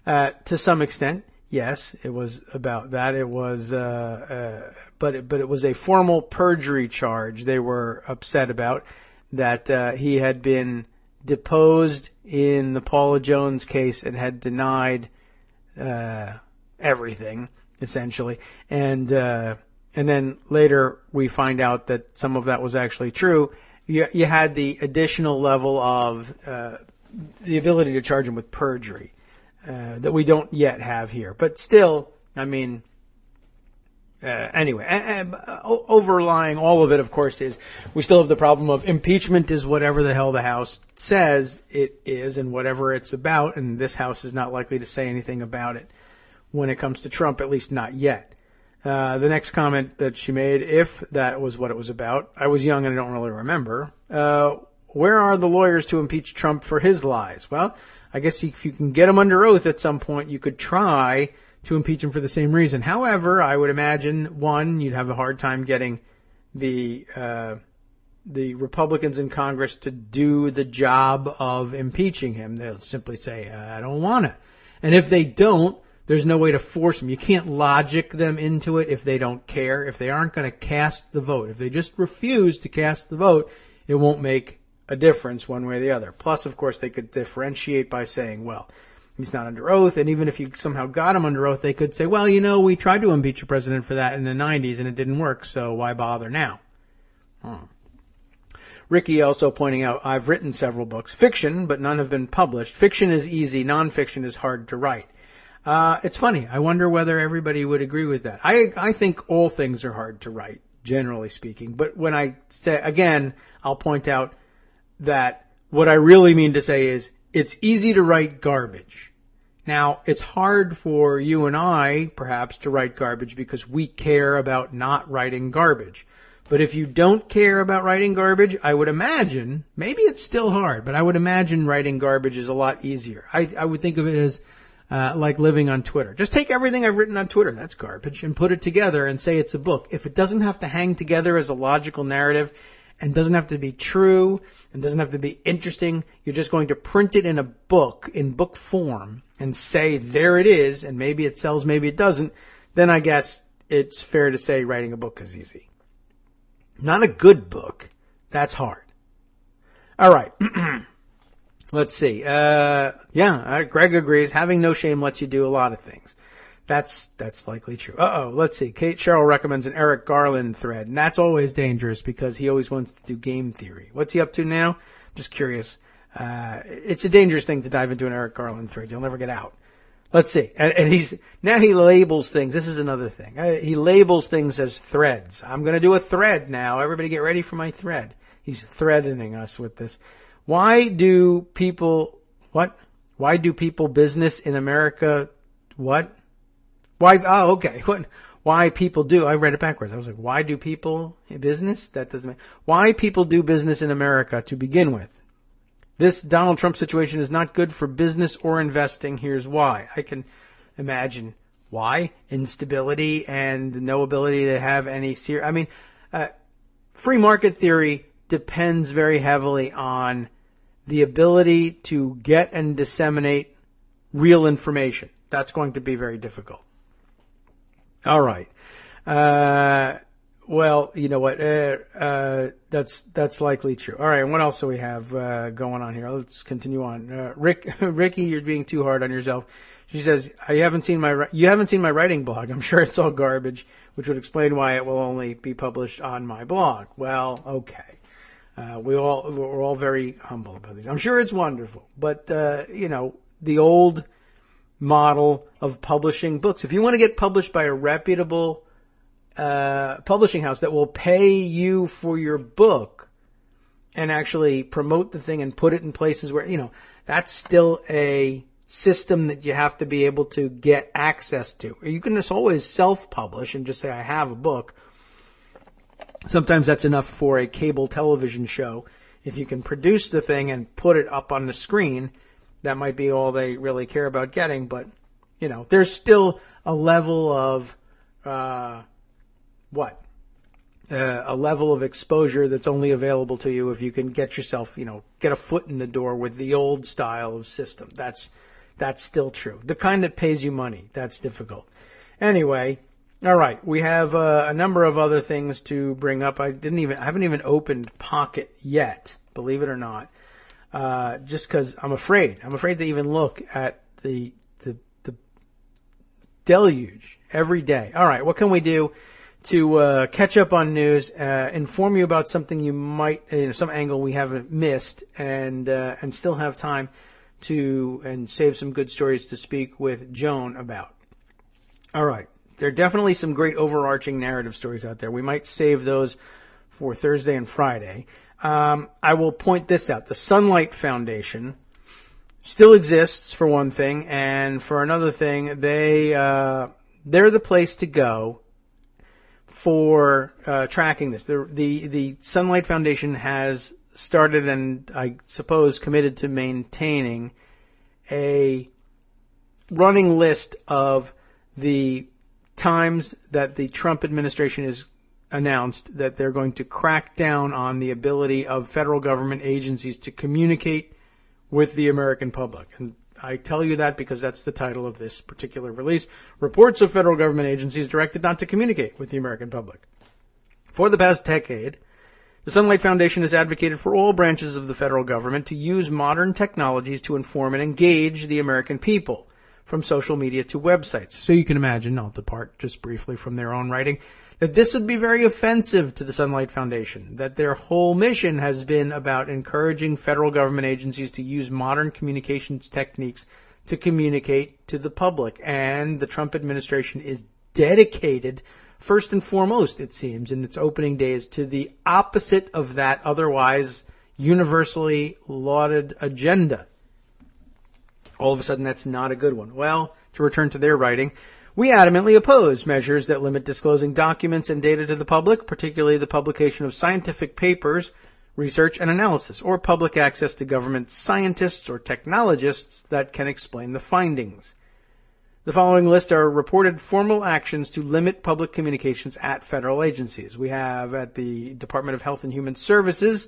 To some extent, yes, it was about that. It was, but it was a formal perjury charge they were upset about, that he had been deposed in the Paula Jones case and had denied everything, essentially. And then later we find out that some of that was actually true. You had the additional level of the ability to charge him with perjury that we don't yet have here. But still, I mean, anyway, overlying all of it, of course, is we still have the problem of impeachment is whatever the hell the House says it is and whatever it's about, and this House is not likely to say anything about it when it comes to Trump, at least not yet. The next comment that she made, if that was what it was about, I was young and I don't really remember. Where are the lawyers to impeach Trump for his lies? Well, I guess if you can get him under oath at some point, you could try to impeach him for the same reason. However, I would imagine, one, you'd have a hard time getting the Republicans in Congress to do the job of impeaching him. They'll simply say, I don't want to. And if they don't, there's no way to force them. You can't logic them into it if they don't care, if they aren't going to cast the vote. If they just refuse to cast the vote, it won't make a difference one way or the other. Plus, of course, they could differentiate by saying, well, he's not under oath, and even if you somehow got him under oath, they could say, well, we tried to impeach a president for that in the 90s, and it didn't work, so why bother now? Ricky also pointing out, I've written several books, fiction, but none have been published. Fiction is easy, nonfiction is hard to write. It's funny. I wonder whether everybody would agree with that. I think all things are hard to write, generally speaking, but when I say, again, I'll point out that what I really mean to say is, it's easy to write garbage. Now, it's hard for you and I, perhaps, to write garbage because we care about not writing garbage. But if you don't care about writing garbage, I would imagine, maybe it's still hard, but I would imagine writing garbage is a lot easier. I would think of it as like living on Twitter. Just take everything I've written on Twitter, that's garbage, and put it together and say it's a book. If it doesn't have to hang together as a logical narrative and doesn't have to be true and doesn't have to be interesting, you're just going to print it in a book, in book form, and say, there it is, and maybe it sells, maybe it doesn't, then I guess it's fair to say writing a book is easy. Not a good book. That's hard. All right. Let's see. Greg agrees. Having no shame lets you do a lot of things. That's likely true. Let's see. Kate Sherrill recommends an Eric Garland thread, and that's always dangerous because he always wants to do game theory. What's he up to now? Just curious. It's a dangerous thing to dive into an Eric Garland thread. You'll never get out. Let's see. And he labels things. This is another thing. He labels things as threads. I'm going to do a thread now. Everybody get ready for my thread. He's threatening us with this. Why do people business in America, what? Why, okay. why people do. I read it backwards. I was like, why do people business? That doesn't make. Why people do business in America to begin with. This Donald Trump situation is not good for business or investing. Here's why. I can imagine why. Instability and no ability to have any serious. I mean, free market theory depends very heavily on the ability to get and disseminate real information. That's going to be very difficult. All right. Well, you know what? That's likely true. All right. And what else do we have going on here? Let's continue on. Ricky, you're being too hard on yourself. She says, you haven't seen my writing blog. I'm sure it's all garbage, which would explain why it will only be published on my blog. Well, okay. We're all very humble about these. I'm sure it's wonderful, but the old model of publishing books. If you want to get published by a reputable publishing house that will pay you for your book and actually promote the thing and put it in places where, that's still a system that you have to be able to get access to. You can just always self-publish and just say, I have a book. Sometimes that's enough for a cable television show. If you can produce the thing and put it up on the screen, that might be all they really care about getting. But, there's still a level of, a level of exposure that's only available to you if you can get yourself, get a foot in the door with the old style of system. That's still true. The kind that pays you money, that's difficult. Anyway, all right, we have a number of other things to bring up. I haven't even opened Pocket yet, believe it or not, just because I'm afraid. I'm afraid to even look at the deluge every day. All right, what can we do to catch up on news, inform you about something you might, some angle we haven't missed, and still have time and save some good stories to speak with Joan about. All right. There are definitely some great overarching narrative stories out there. We might save those for Thursday and Friday. I will point this out. The Sunlight Foundation still exists, for one thing, and for another thing, they're the place to go for tracking this. The Sunlight Foundation has started and, I suppose, committed to maintaining a running list of the times that the Trump administration has announced that they're going to crack down on the ability of federal government agencies to communicate with the American public. And I tell you that because that's the title of this particular release. Reports of federal government agencies directed not to communicate with the American public. For the past decade, the Sunlight Foundation has advocated for all branches of the federal government to use modern technologies to inform and engage the American people, from social media to websites. So you can imagine, I'll depart just briefly from their own writing, that this would be very offensive to the Sunlight Foundation, that their whole mission has been about encouraging federal government agencies to use modern communications techniques to communicate to the public. And the Trump administration is dedicated, first and foremost, it seems, in its opening days, to the opposite of that otherwise universally lauded agenda. All of a sudden, that's not a good one. Well, to return to their writing, we adamantly oppose measures that limit disclosing documents and data to the public, particularly the publication of scientific papers, research and analysis, or public access to government scientists or technologists that can explain the findings. The following list are reported formal actions to limit public communications at federal agencies. We have at the Department of Health and Human Services,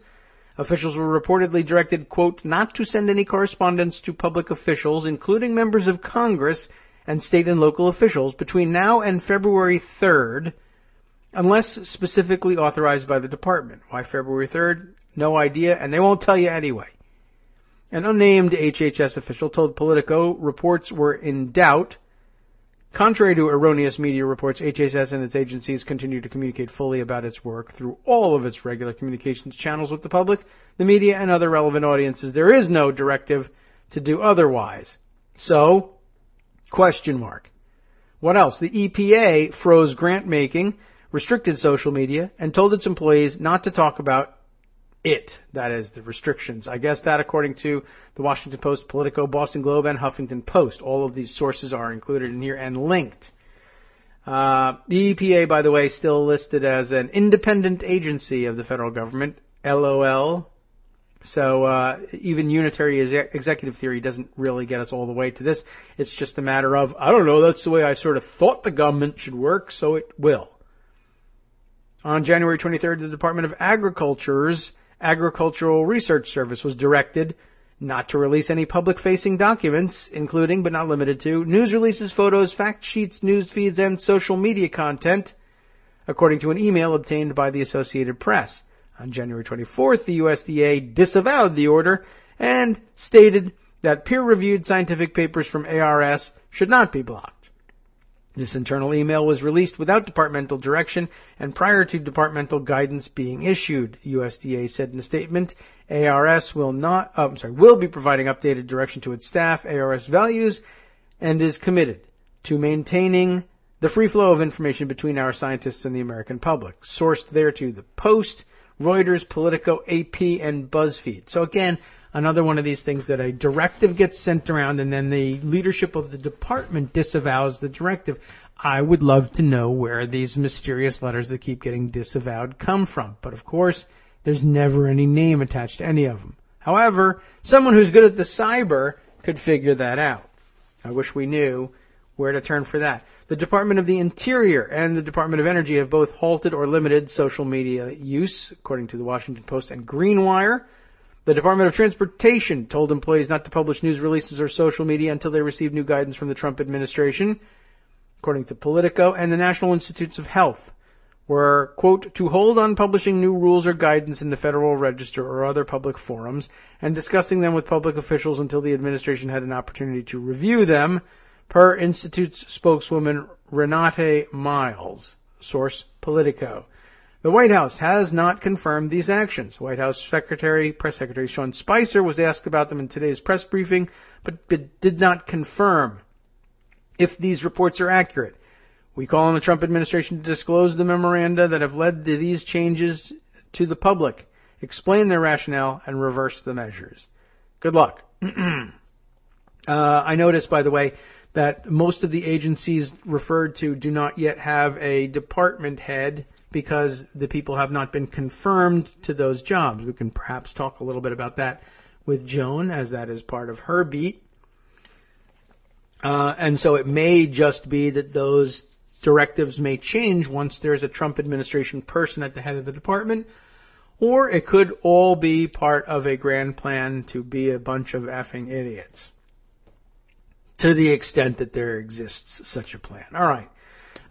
officials were reportedly directed, quote, not to send any correspondence to public officials, including members of Congress and state and local officials, between now and February 3rd, unless specifically authorized by the department. Why February 3rd? No idea, and they won't tell you anyway. An unnamed HHS official told Politico reports were in doubt. Contrary to erroneous media reports, HHS and its agencies continue to communicate fully about its work through all of its regular communications channels with the public, the media, and other relevant audiences. There is no directive to do otherwise. So, question mark. What else? The EPA froze grant making, restricted social media, and told its employees not to talk about it. That is, the restrictions. I guess that according to the Washington Post, Politico, Boston Globe, and Huffington Post. All of these sources are included in here and linked. The EPA, by the way, still listed as an independent agency of the federal government, LOL. So even unitary executive theory doesn't really get us all the way to this. It's just a matter of, I don't know, that's the way I sort of thought the government should work, so it will. On January 23rd, the Department of Agriculture's Agricultural Research Service was directed not to release any public-facing documents, including, but not limited to, news releases, photos, fact sheets, news feeds, and social media content, according to an email obtained by the Associated Press. On January 24th, the USDA disavowed the order and stated that peer-reviewed scientific papers from ARS should not be blocked. This internal email was released without departmental direction and prior to departmental guidance being issued. USDA said in a statement, ARS will be providing updated direction to its staff. ARS values and is committed to maintaining the free flow of information between our scientists and the American public. Sourced thereto the Post, Reuters, Politico, AP, and BuzzFeed. So again, another one of these things that a directive gets sent around and then the leadership of the department disavows the directive. I would love to know where these mysterious letters that keep getting disavowed come from. But of course, there's never any name attached to any of them. However, someone who's good at the cyber could figure that out. I wish we knew where to turn for that. The Department of the Interior and the Department of Energy have both halted or limited social media use, according to the Washington Post and Greenwire. The Department of Transportation told employees not to publish news releases or social media until they receive new guidance from the Trump administration, according to Politico. And the National Institutes of Health were, quote, to hold on publishing new rules or guidance in the Federal Register or other public forums and discussing them with public officials until the administration had an opportunity to review them, per Institute's spokeswoman Renate Miles. Source, Politico. The White House has not confirmed these actions. White House Press Secretary Sean Spicer was asked about them in today's press briefing, but did not confirm if these reports are accurate. We call on the Trump administration to disclose the memoranda that have led to these changes to the public, explain their rationale, and reverse the measures. Good luck. I noticed, by the way, that most of the agencies referred to do not yet have a department head because the people have not been confirmed to those jobs. We can perhaps talk a little bit about that with Joan, as that is part of her beat. And so it may just be that those directives may change once there's a Trump administration person at the head of the department, or it could all be part of a grand plan to be a bunch of effing idiots, to the extent that there exists such a plan. All right.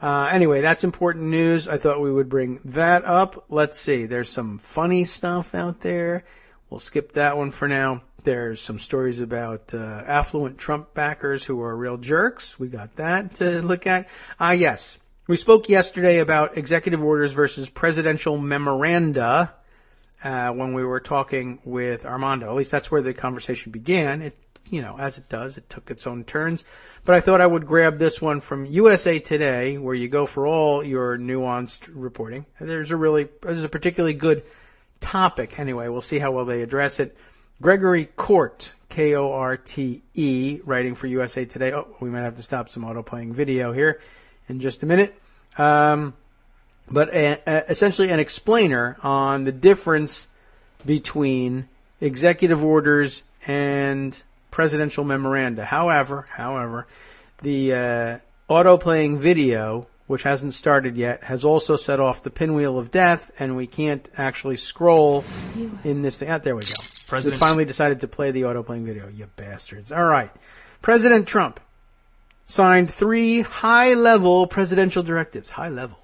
Anyway, that's important news. I thought we would bring that up. Let's see. There's some funny stuff out there. We'll skip that one for now. There's some stories about affluent Trump backers who are real jerks. We got that to look at. Yes. We spoke yesterday about executive orders versus presidential memoranda when we were talking with Armando. At least that's where the conversation began. It, as it does, it took its own turns. But I thought I would grab this one from USA Today, where you go for all your nuanced reporting. And there's a particularly good topic. Anyway, we'll see how well they address it. Gregory Korte, K-O-R-T-E, writing for USA Today. Oh, we might have to stop some auto-playing video here in just a minute. But essentially an explainer on the difference between executive orders and presidential memoranda. However, the auto-playing video, which hasn't started yet, has also set off the pinwheel of death, and we can't actually scroll in this thing. There we go. We finally decided to play the auto-playing video, you bastards. All right. President Trump signed 3 high-level presidential directives. High-level.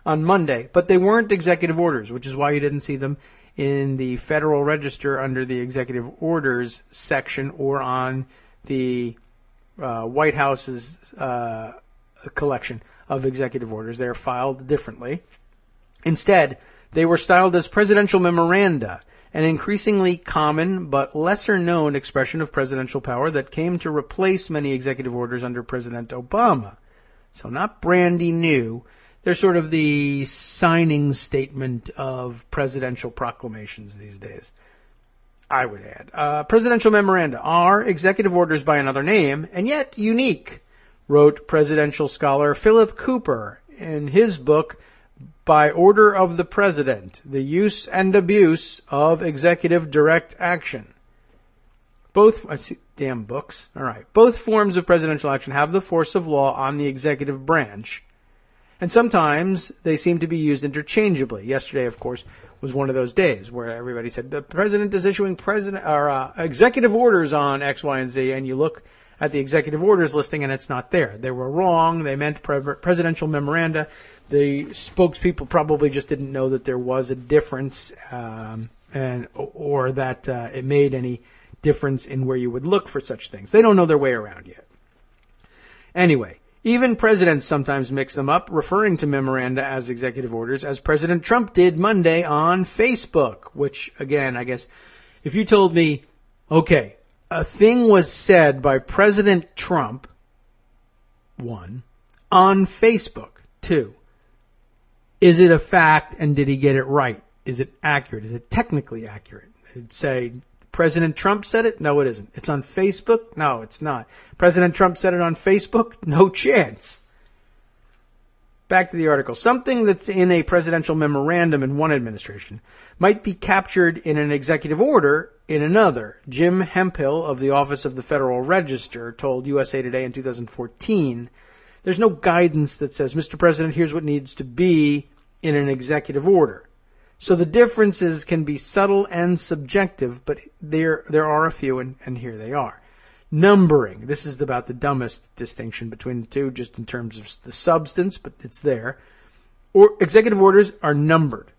On Monday, but they weren't executive orders, which is why you didn't see them in the Federal Register under the executive orders section or on the White House's collection of executive orders. They're filed differently. Instead, they were styled as presidential memoranda, an increasingly common but lesser-known expression of presidential power that came to replace many executive orders under President Obama. So not brandy new. They're sort of the signing statement of presidential proclamations these days, I would add. Presidential memoranda are executive orders by another name, and yet unique, wrote presidential scholar Philip Cooper in his book, By Order of the President, The Use and Abuse of Executive Direct Action. Both, I see, damn books. All right. Both forms of presidential action have the force of law on the executive branch, and sometimes they seem to be used interchangeably. Yesterday, of course, was one of those days where everybody said the president is issuing executive orders on X, Y, and Z, and you look at the executive orders listing and it's not there. They were wrong. They meant presidential memoranda. The spokespeople probably just didn't know that there was a difference, or that it made any difference in where you would look for such things. They don't know their way around yet. Anyway, even presidents sometimes mix them up, referring to memoranda as executive orders, as President Trump did Monday on Facebook, which, again, I guess, if you told me, okay, a thing was said by President Trump, 1, on Facebook, 2, is it a fact and did he get it right? Is it accurate? Is it technically accurate? It'd say, President Trump said it? No, it isn't. It's on Facebook? No, it's not. President Trump said it on Facebook? No chance. Back to the article. Something that's in a presidential memorandum in one administration might be captured in an executive order in another. Jim Hemphill of the Office of the Federal Register told USA Today in 2014, there's no guidance that says, Mr. President, here's what needs to be in an executive order. So the differences can be subtle and subjective, but there are a few, and here they are. Numbering. This is about the dumbest distinction between the two, just in terms of the substance, but it's there. Executive orders are numbered.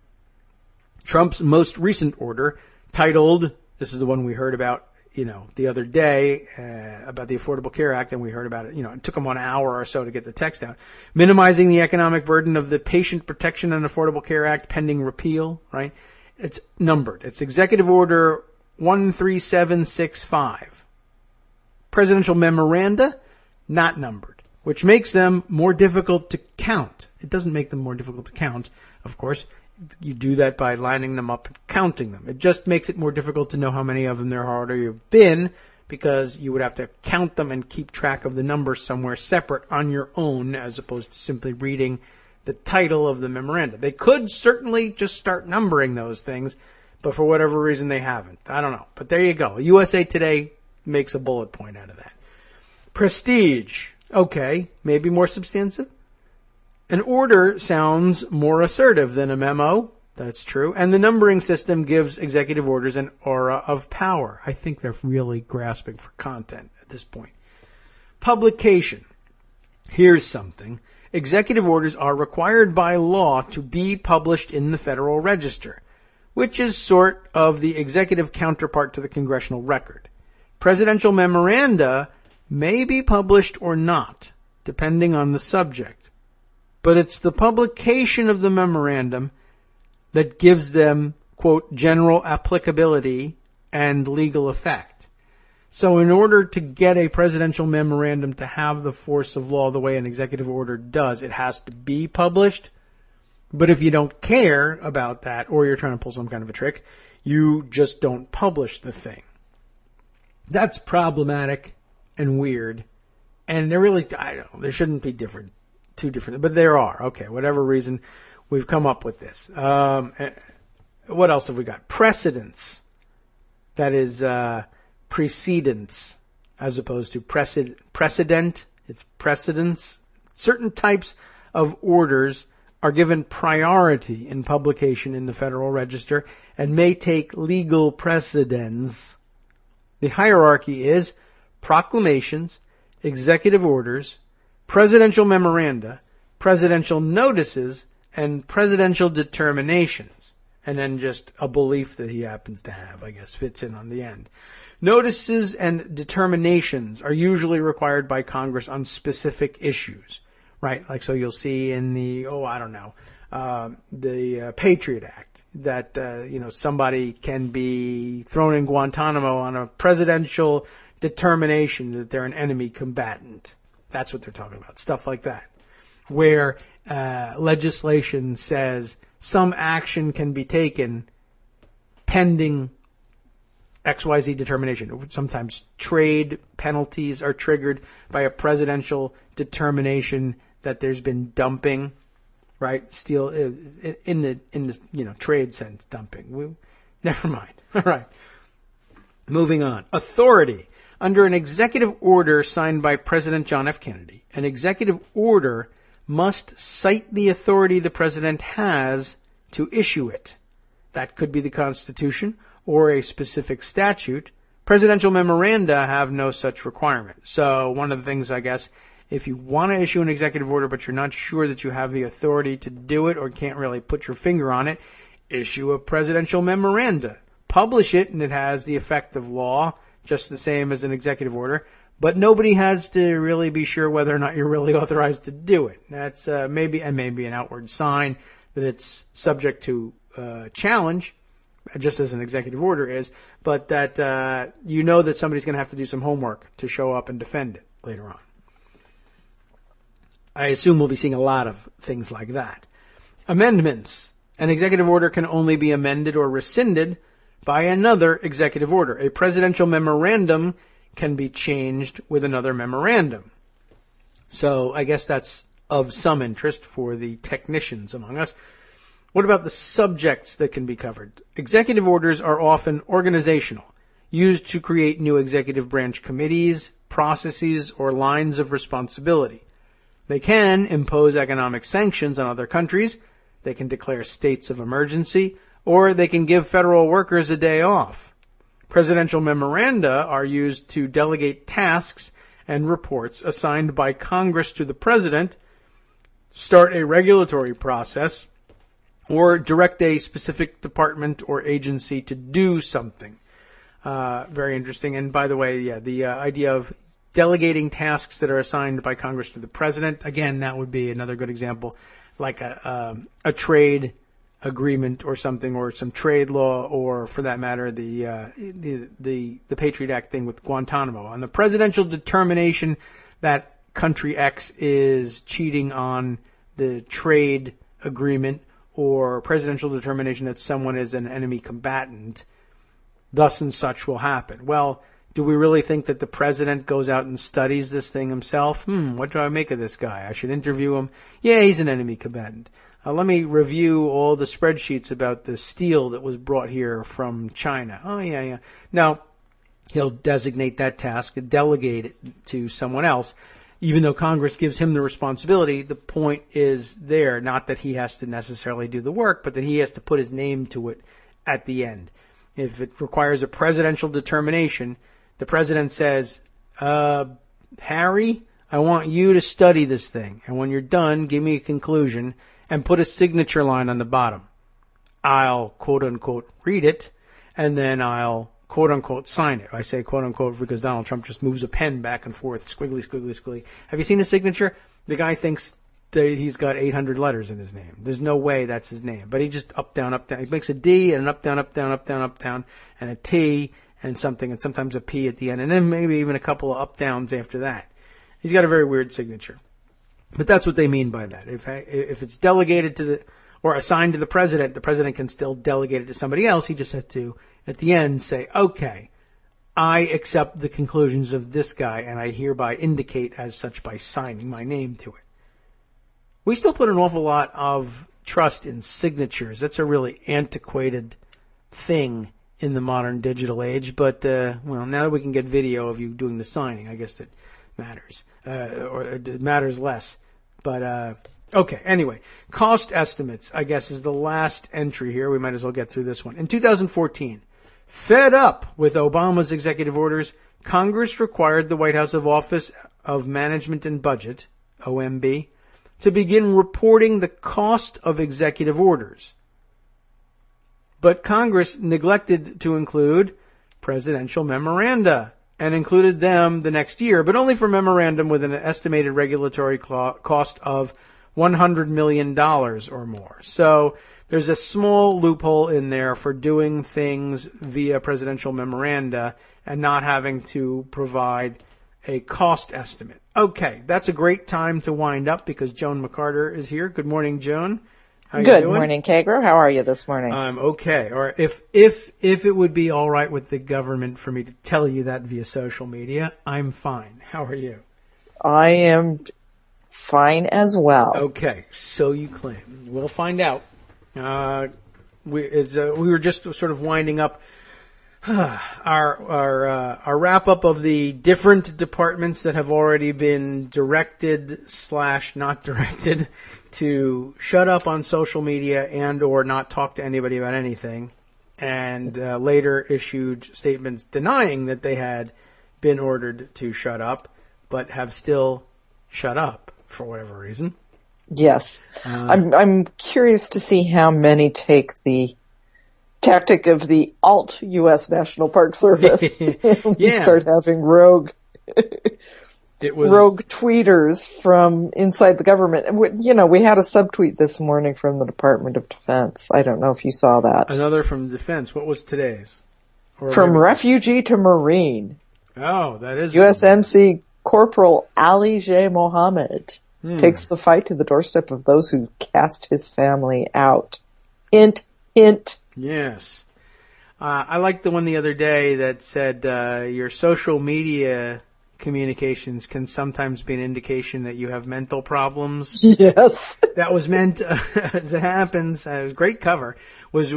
Trump's most recent order, titled, this is the one we heard about, the other day, about the Affordable Care Act, and we heard about it, it took him 1 hour or so to get the text out. Minimizing the economic burden of the Patient Protection and Affordable Care Act pending repeal, right? It's numbered. It's Executive Order 13765. Presidential memoranda, not numbered, which makes them more difficult to count. It doesn't make them more difficult to count, of course. You do that by lining them up and counting them. It just makes it more difficult to know how many of them there already have been, because you would have to count them and keep track of the numbers somewhere separate on your own, as opposed to simply reading the title of the memoranda. They could certainly just start numbering those things, but for whatever reason they haven't. I don't know. But there you go. USA Today makes a bullet point out of that. Prestige. Okay, maybe more substantive. An order sounds more assertive than a memo. That's true. And the numbering system gives executive orders an aura of power. I think they're really grasping for content at this point. Publication. Here's something. Executive orders are required by law to be published in the Federal Register, which is sort of the executive counterpart to the congressional record. Presidential memoranda may be published or not, depending on the subject. But it's the publication of the memorandum that gives them, quote, general applicability and legal effect. So in order to get a presidential memorandum to have the force of law the way an executive order does, it has to be published. But if you don't care about that, or you're trying to pull some kind of a trick, you just don't publish the thing. That's problematic and weird. And there really, I don't know, there shouldn't be two different, but there are. Okay, whatever reason, we've come up with this. What else have we got? Precedence. That is precedence as opposed to precedent. It's precedence. Certain types of orders are given priority in publication in the Federal Register and may take legal precedence. The hierarchy is proclamations, executive orders, presidential memoranda, presidential notices, and presidential determinations. And then just a belief that he happens to have, I guess, fits in on the end. Notices and determinations are usually required by Congress on specific issues, right? Like, so you'll see in the, the Patriot Act that, somebody can be thrown in Guantanamo on a presidential determination that they're an enemy combatant. That's what they're talking about. Stuff like that. Where legislation says some action can be taken pending XYZ determination. Sometimes trade penalties are triggered by a presidential determination that there's been dumping, right? Steel in the trade sense, dumping. Never mind. All right. Moving on. Authority. Under an executive order signed by President John F. Kennedy, an executive order must cite the authority the president has to issue it. That could be the Constitution or a specific statute. Presidential memoranda have no such requirement. So one of the things, I guess, if you want to issue an executive order but you're not sure that you have the authority to do it or can't really put your finger on it, issue a presidential memoranda. Publish it and it has the effect of law, just the same as an executive order. But nobody has to really be sure whether or not you're really authorized to do it. That's maybe an outward sign that it's subject to challenge, just as an executive order is, but that you know that somebody's going to have to do some homework to show up and defend it later on. I assume we'll be seeing a lot of things like that. Amendments. An executive order can only be amended or rescinded by another executive order. A presidential memorandum can be changed with another memorandum. So I guess that's of some interest for the technicians among us. What about the subjects that can be covered? Executive orders are often organizational, used to create new executive branch committees, processes, or lines of responsibility. They can impose economic sanctions on other countries, they can declare states of emergency, or they can give federal workers a day off. Presidential memoranda are used to delegate tasks and reports assigned by Congress to the president, start a regulatory process, or direct a specific department or agency to do something. Very interesting. And by the way, the idea of delegating tasks that are assigned by Congress to the president, again, that would be another good example, like a trade agreement or something, or some trade law, or for that matter, the Patriot Act thing with Guantanamo. On the presidential determination that country X is cheating on the trade agreement, or presidential determination that someone is an enemy combatant, thus and such will happen. Well, do we really think that the president goes out and studies this thing himself? What do I make of this guy? I should interview him. Yeah, he's an enemy combatant. Let me review all the spreadsheets about the steel that was brought here from China. Oh, yeah. Now, he'll designate that task and delegate it to someone else. Even though Congress gives him the responsibility, the point is there, not that he has to necessarily do the work, but that he has to put his name to it at the end. If it requires a presidential determination, the president says, Harry, I want you to study this thing. And when you're done, give me a conclusion and put a signature line on the bottom. I'll, quote unquote, read it, and then I'll, quote unquote, sign it. I say quote unquote because Donald Trump just moves a pen back and forth, squiggly, squiggly, squiggly. Have you seen his signature? The guy thinks that he's got 800 letters in his name. There's no way that's his name. But he just up, down, up, down. He makes a D and an up, down, up, down, up, down, up, down, and a T and something, and sometimes a P at the end, and then maybe even a couple of up, downs after that. He's got a very weird signature. But that's what they mean by that. If it's delegated to the, or assigned to the president can still delegate it to somebody else. He just has to, at the end, say, okay, I accept the conclusions of this guy, and I hereby indicate as such by signing my name to it. We still put an awful lot of trust in signatures. That's a really antiquated thing in the modern digital age. But, now that we can get video of you doing the signing, I guess that matters. Or it matters less. But, okay, anyway. Cost estimates, I guess, is the last entry here. We might as well get through this one. In 2014, fed up with Obama's executive orders, Congress required the White House Office of Management and Budget, OMB, to begin reporting the cost of executive orders. But Congress neglected to include presidential memoranda and included them the next year, but only for memorandum with an estimated regulatory cost of $100 million or more. So there's a small loophole in there for doing things via presidential memoranda and not having to provide a cost estimate. Okay, that's a great time to wind up because Joan McCarter is here. Good morning, Joan. How you
Good
doing?
morning, Kagro. How are you this morning?
I'm okay. Or if it would be all right with the government for me to tell you that via social media, I'm fine. How are you?
I am fine as well.
Okay, so you claim. We'll find out. We were just sort of winding up our wrap up of the different departments that have already been directed / not directed to shut up on social media and or not talk to anybody about anything, and later issued statements denying that they had been ordered to shut up, but have still shut up for whatever reason.
Yes. I'm curious to see how many take the tactic of the alt U.S. National Park Service and we start having rogue tweeters from inside the government. We had a subtweet this morning from the Department of Defense. I don't know if you saw that.
Another from Defense. What was today's?
From refugee to Marine.
Oh, that is
USMC Corporal Ali J. Mohammed takes the fight to the doorstep of those who cast his family out. Hint, hint.
Yes. I liked the one the other day that said your social media communications can sometimes be an indication that you have mental problems.
Yes.
That was meant, as it happens, it was a great cover, was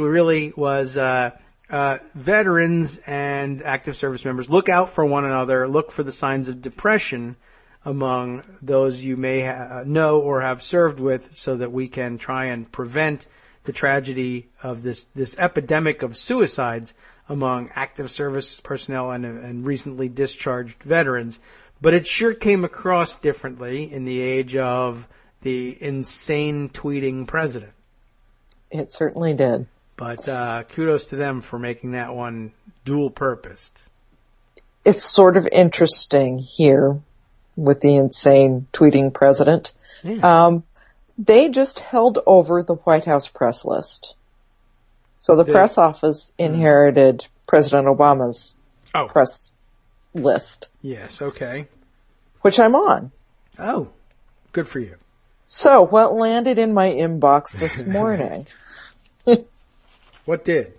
veterans and active service members look out for one another, look for the signs of depression among those you may know or have served with, so that we can try and prevent the tragedy of this epidemic of suicides among active service personnel and recently discharged veterans. But it sure came across differently in the age of the insane tweeting president.
It certainly did.
But kudos to them for making that one dual-purposed.
It's sort of interesting here with the insane tweeting president. Yeah. They just held over the White House press list. So the press office inherited President Obama's press list.
Yes, okay.
Which I'm on.
Oh, good for you.
So what landed in my inbox this morning?
What did?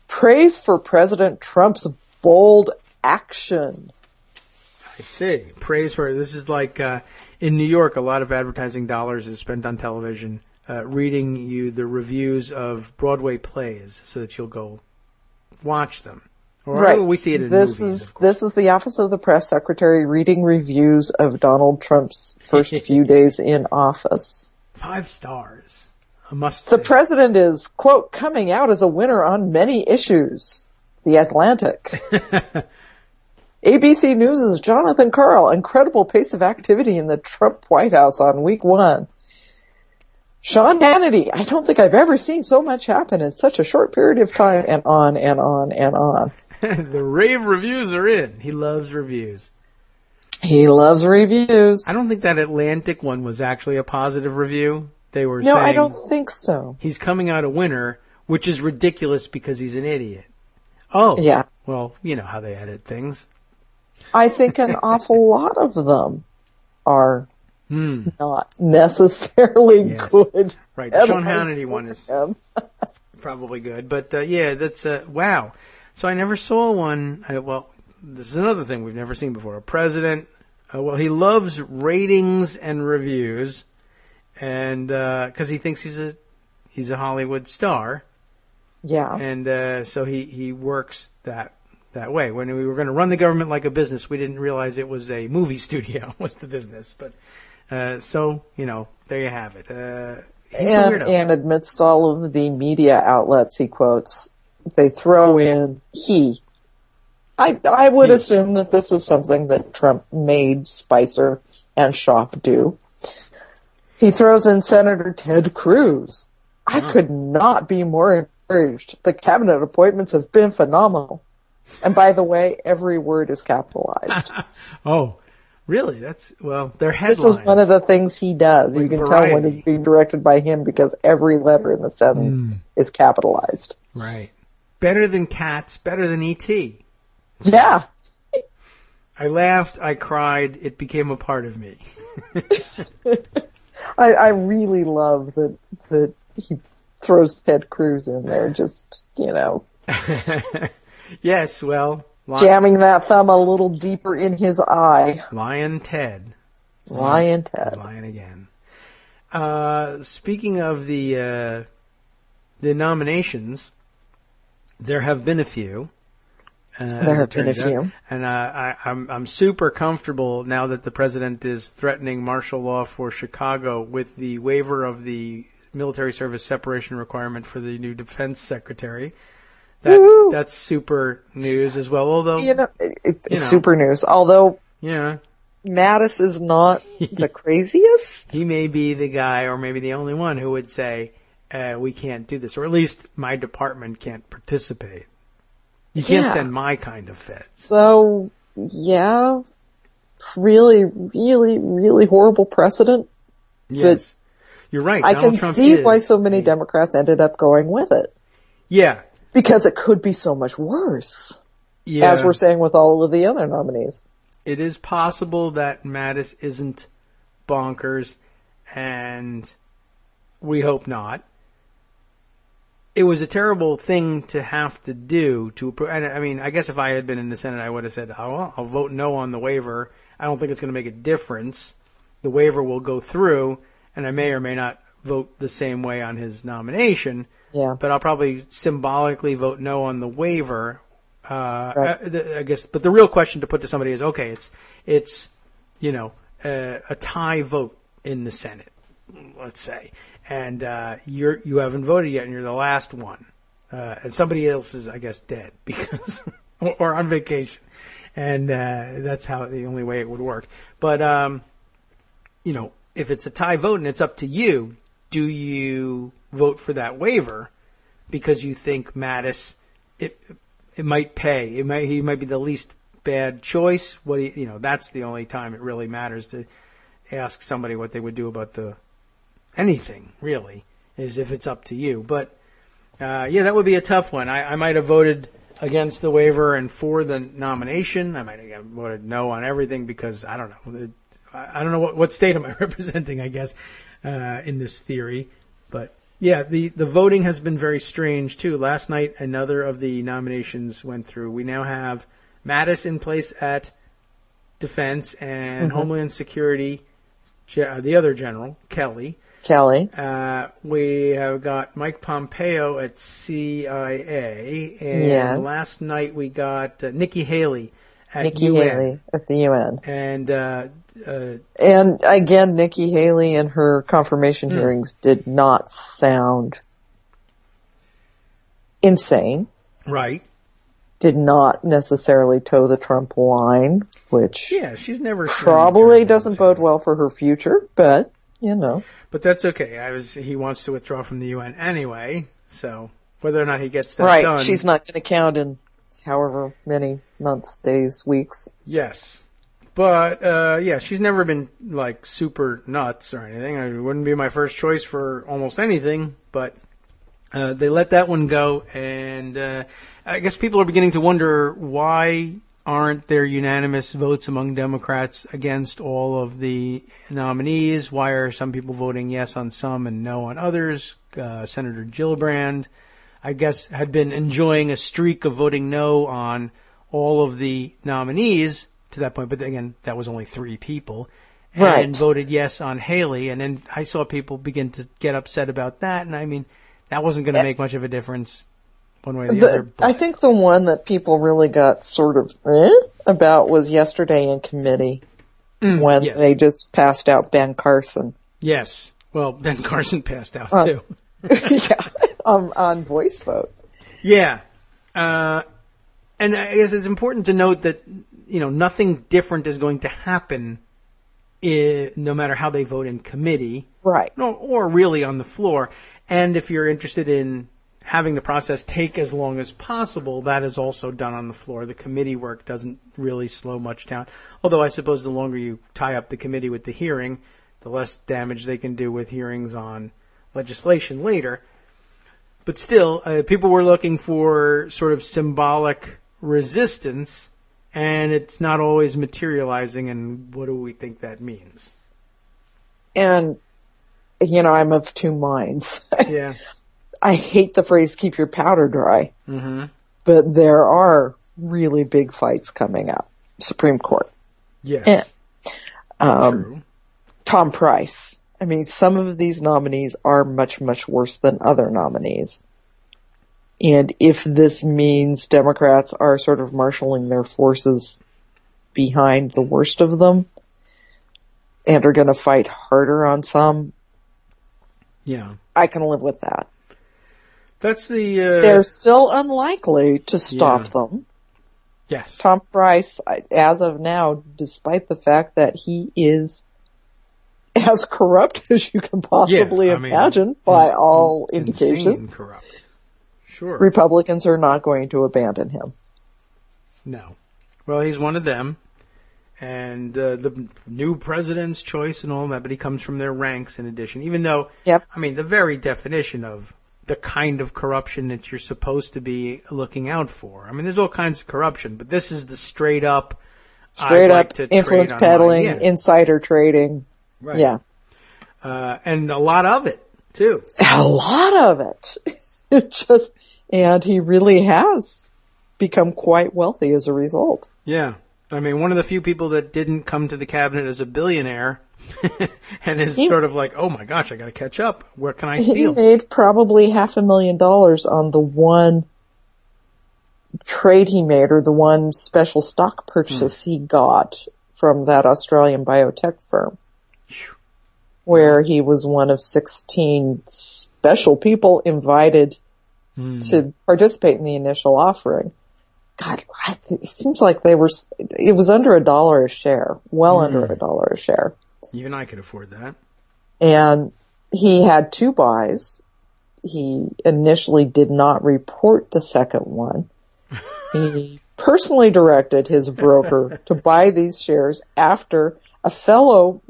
Praise for President Trump's bold action.
I see. Praise for it. This is like in New York, a lot of advertising dollars is spent on television reading you the reviews of Broadway plays so that you'll go watch them. Or
right.
We see it in movies.
This is the Office of the Press Secretary reading reviews of Donald Trump's first few days in office.
5 stars. I must say.
The president is, quote, coming out as a winner on many issues. The Atlantic. ABC News' Jonathan Karl, incredible pace of activity in the Trump White House on week 1. Sean Hannity, I don't think I've ever seen so much happen in such a short period of time, and on and on and on.
The rave reviews are in. He loves reviews.
He loves reviews.
I don't think that Atlantic one was actually a positive review. They were
saying,
I
don't think so.
He's coming out a winner, which is ridiculous because he's an idiot. Oh. Yeah. Well, you know how they edit things.
I think an awful lot of them are not necessarily good.
Right. The Sean Hannity one is probably good. But, that's, wow. So I never saw one. This is another thing we've never seen before. A president, he loves ratings and reviews, and because he thinks he's a Hollywood star.
Yeah.
And so he works that way. When we were going to run the government like a business, we didn't realize it was a movie studio was the business. But so, there you have it.
And amidst all of the media outlets he quotes, they throw in he. I would assume that this is something that Trump made Spicer and Schaaf do. He throws in Senator Ted Cruz. I could not be more encouraged. The cabinet appointments have been phenomenal. And by the way, every word is capitalized.
Oh, really? They're headlines.
This is one of the things he does. Like you can tell when it's being directed by him because every letter in the sentence is capitalized.
Right. Better than Cats, better than E.T.
Yeah.
I laughed, I cried, it became a part of me.
I really love that he throws Ted Cruz in there, just,
Yes, well...
jamming that thumb a little deeper in his eye.
Lion Ted.
Lion Ted.
He's lying again. Speaking of the nominations, there have been a few.
There have been a few.
And I'm super comfortable now that the president is threatening martial law for Chicago with the waiver of the military service separation requirement for the new defense secretary. That's super news as well. Although
it's super news. Although Mattis is not the craziest.
He may be the guy, or maybe the only one, who would say we can't do this, or at least my department can't participate. You can't send my kind of fit.
So really, really, really horrible precedent.
Yes, you're right.
I can see why so many Democrats ended up going with it.
Yeah.
Because it could be so much worse, as we're saying with all of the other nominees.
It is possible that Mattis isn't bonkers, and we hope not. It was a terrible thing to have to do. I mean, I guess if I had been in the Senate, I would have said, I'll vote no on the waiver. I don't think it's going to make a difference. The waiver will go through, and I may or may not vote the same way on his nomination.
Yeah.
But I'll probably symbolically vote no on the waiver.
Right.
I guess, but the real question to put to somebody is, okay, it's a tie vote in the Senate, let's say, and you haven't voted yet, and you're the last one, and somebody else is, I guess, dead because or on vacation, and that's the only way it would work. But if it's a tie vote and it's up to you, do you vote for that waiver because you think Mattis it might pay? He might be the least bad choice. That's the only time it really matters to ask somebody what they would do about anything, really, is if it's up to you. But that would be a tough one. I might have voted against the waiver and for the nomination. I might have voted no on everything because I don't know. I don't know what state am I representing, I guess, in this theory. But yeah, the voting has been very strange too. Last night, another of the nominations went through. We now have Mattis in place at Defense and Homeland Security, the other general, Kelly. We have got Mike Pompeo at CIA. And last night we got Nikki Haley at UN.
At the UN.
And
again, Nikki Haley in her confirmation hearings did not sound insane.
Right.
Did not necessarily toe the Trump line, which
she's never
probably doesn't bode well for her future, but
But that's okay. He wants to withdraw from the UN anyway, so whether or not he gets that done.
Right, she's not going to count in however many months, days, weeks.
Yes. But, she's never been, super nuts or anything. It wouldn't be my first choice for almost anything, but they let that one go, and I guess people are beginning to wonder why aren't there unanimous votes among Democrats against all of the nominees? Why are some people voting yes on some and no on others? Senator Gillibrand, I guess, had been enjoying a streak of voting no on all of the nominees to that point, but again, that was only 3 people, and voted yes on Haley. And then I saw people begin to get upset about that, and I mean, that wasn't going to make much of a difference one way or the other.
I think the one that people really got sort of about was yesterday in committee when they just passed out Ben Carson.
Yes. Well, Ben Carson passed out too.
On voice vote.
Yeah. And I guess it's important to note that, nothing different is going to happen no matter how they vote in committee.
Right.
Or really on the floor. And if you're interested in having the process take as long as possible, that is also done on the floor. The committee work doesn't really slow much down. Although I suppose the longer you tie up the committee with the hearing, the less damage they can do with hearings on legislation later. But still, people were looking for sort of symbolic resistance, and it's not always materializing, and what do we think that means?
And I'm of two minds.
Yeah.
I hate the phrase "keep your powder dry,"
Mm-hmm.
but there are really big fights coming up. Supreme Court.
Yes. True.
Tom Price. I mean, some of these nominees are much, much worse than other nominees. And if this means Democrats are sort of marshaling their forces behind the worst of them and are going to fight harder on some,
Yeah.
I can live with that.
That's the...
They're still unlikely to stop them.
Yes.
Tom Price, as of now, despite the fact that he is as corrupt as you can possibly imagine by all indications,
insane corrupt. Sure.
Republicans are not going to abandon him.
No. Well, he's one of them. And the new president's choice and all that, but he comes from their ranks in addition. Even though, I mean, the very definition of the kind of corruption that you're supposed to be looking out for. I mean, there's all kinds of corruption, but this is the straight up
influence peddling, insider trading.
Right.
Yeah.
And a lot of it, too.
A lot of it. And he really has become quite wealthy as a result.
Yeah. I mean, one of the few people that didn't come to the cabinet as a billionaire and is sort of like, oh my gosh, I got to catch up. Where can I steal?
He made probably $500,000 on the one trade he made, or the one special stock purchase he got from that Australian biotech firm, where he was one of 16 special people invited to participate in the initial offering. God, it seems like it was under $1 a share, under $1 a share.
Even I could afford that.
And he had two buys. He initially did not report the second one. He personally directed his broker to buy these shares after a fellow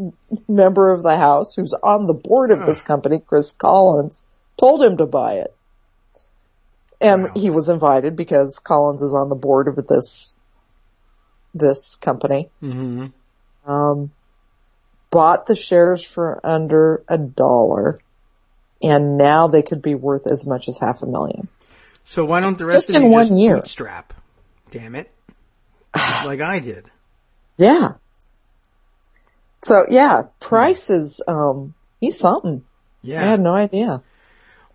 member of the House who's on the board of this company, Chris Collins, told him to buy it. And he was invited because Collins is on the board of this company. Mm-hmm. Bought the shares for under $1, and now they could be worth as much as $500,000.
So why don't the rest
just
of
in
you
1
just
year?
Bootstrap? Damn it. Like I did.
Yeah. So, Price is, he's something.
Yeah.
I had no idea.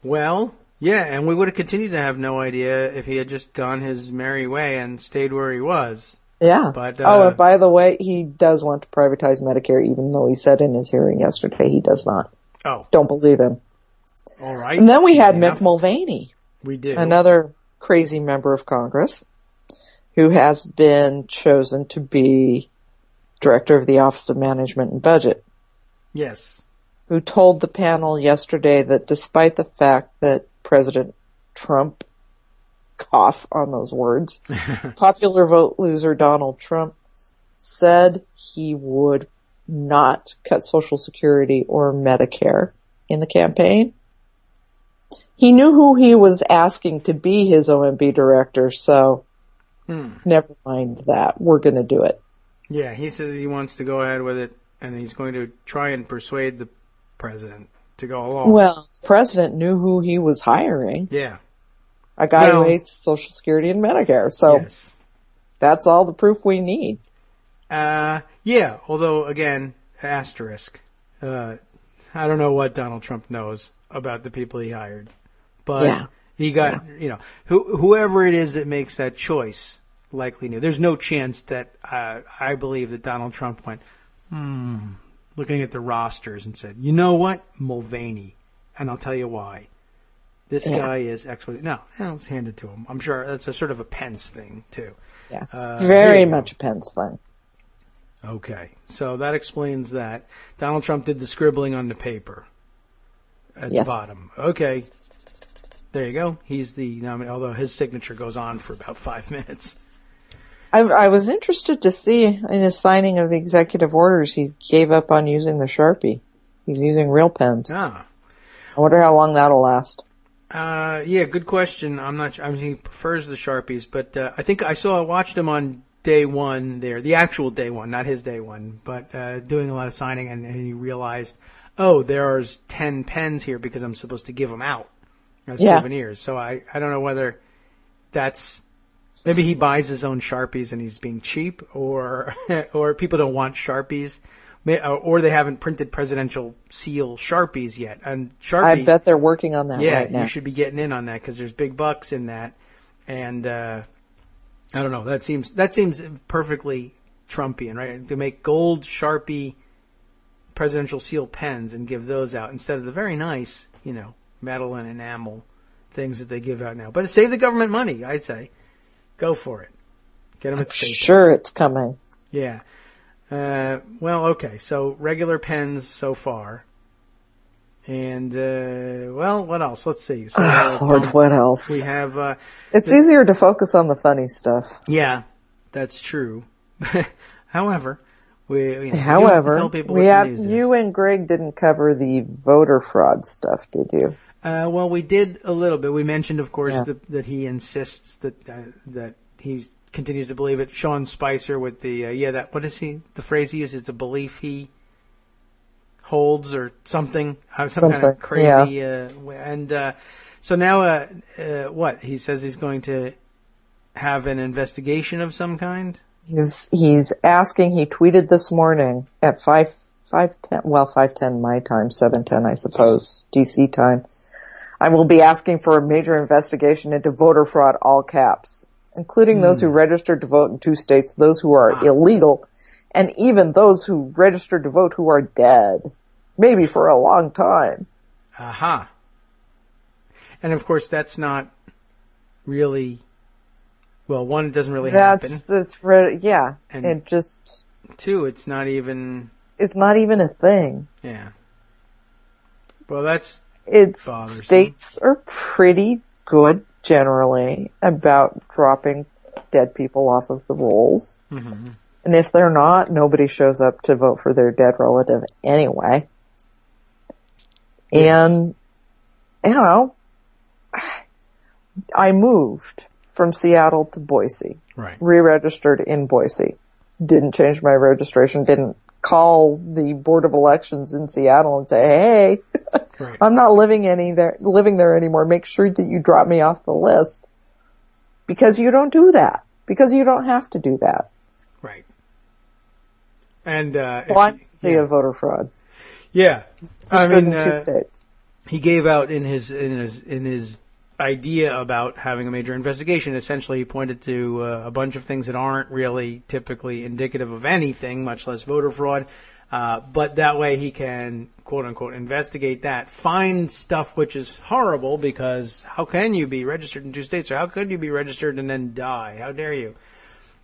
Well, yeah, and we would have continued to have no idea if he had just gone his merry way and stayed where he was.
Yeah.
But,
and by the way, he does want to privatize Medicare, even though he said in his hearing yesterday he does not.
Oh.
Don't believe him.
All right.
And then we had Mick Mulvaney.
We did.
Another crazy member of Congress who has been chosen to be director of the Office of Management and Budget.
Yes.
Who told the panel yesterday that despite the fact that President Trump, cough on those words, popular vote loser Donald Trump said he would not cut Social Security or Medicare in the campaign. He knew who he was asking to be his OMB director, so never mind that. We're going to do it.
Yeah, he says he wants to go ahead with it, and he's going to try and persuade the president to go along.
Well, the president knew who he was hiring.
Yeah.
A guy who hates Social Security and Medicare. So that's all the proof we need.
Yeah, although, again, asterisk. I don't know what Donald Trump knows about the people he hired. But he got, whoever it is that makes that choice likely knew. There's no chance that I believe that Donald Trump went, looking at the rosters and said, you know what? Mulvaney. And I'll tell you why. This guy is excellent. No, it was handed to him. I'm sure that's a sort of a Pence thing, too.
Yeah, very much a Pence thing.
Okay, so that explains that. Donald Trump did the scribbling on the paper at the bottom. Okay, there you go. He's the nominee, although his signature goes on for about 5 minutes.
I was interested to see in his signing of the executive orders, he gave up on using the Sharpie. He's using real pens. I wonder how long that'll last.
Yeah, good question. I'm not sure. I mean, he prefers the Sharpies, but I think I watched him on day one there, the actual day one, not his day one, but doing a lot of signing, and he realized, oh, there's 10 pens here because I'm supposed to give them out as souvenirs. So I don't know whether that's, maybe he buys his own Sharpies and he's being cheap, or people don't want Sharpies, or they haven't printed presidential seal Sharpies yet. And Sharpies,
I bet they're working on that right now.
Yeah, you should be getting in on that because there's big bucks in that. And I don't know. That seems perfectly Trumpian, right? To make gold Sharpie presidential seal pens and give those out instead of the very nice, metal and enamel things that they give out now. But save the government money, I'd say. Go for it. Get them at Staples.
Sure, it's coming.
Yeah. Well, okay. So regular pens so far. And, what else? Let's see. So,
Lord, what else?
We have...
it's easier to focus on the funny stuff.
Yeah, that's true. However,
tell people
what the news is.
You and Greg didn't cover the voter fraud stuff, did you?
Well, we did a little bit. We mentioned, of course, that he insists that he continues to believe it. Sean Spicer with the, what is he? The phrase he uses, it's a belief he holds or something. Some kind of crazy. Yeah. So now, what? He says he's going to have an investigation of some kind?
He's asking, he tweeted this morning at 5:10 my time, 7:10 I suppose, DC time. I will be asking for a major investigation into voter fraud, all caps, including those who registered to vote in 2 states, those who are illegal, and even those who registered to vote who are dead, maybe for a long time.
Aha. And of course, that's not really, well, one, it doesn't really happen.
And it just...
2, it's not even
a thing.
Yeah. Well, that's bothersome.
States are pretty good generally about dropping dead people off of the rolls. Mm-hmm. And if they're not, nobody shows up to vote for their dead relative anyway. Yes. And, I moved from Seattle to Boise.
Right.
Re-registered in Boise. Didn't change my registration, didn't call the Board of Elections in Seattle and say, hey, right. I'm not living there anymore. Make sure that you drop me off the list. Because you don't do that. Because you don't have to do that.
Right. And,
I'm guilty of voter fraud.
Yeah. I mean,
2 states.
He gave out in his idea about having a major investigation. Essentially, he pointed to a bunch of things that aren't really typically indicative of anything, much less voter fraud. But that way he can, quote unquote, investigate that, find stuff which is horrible, because how can you be registered in 2 states, or how could you be registered and then die? How dare you?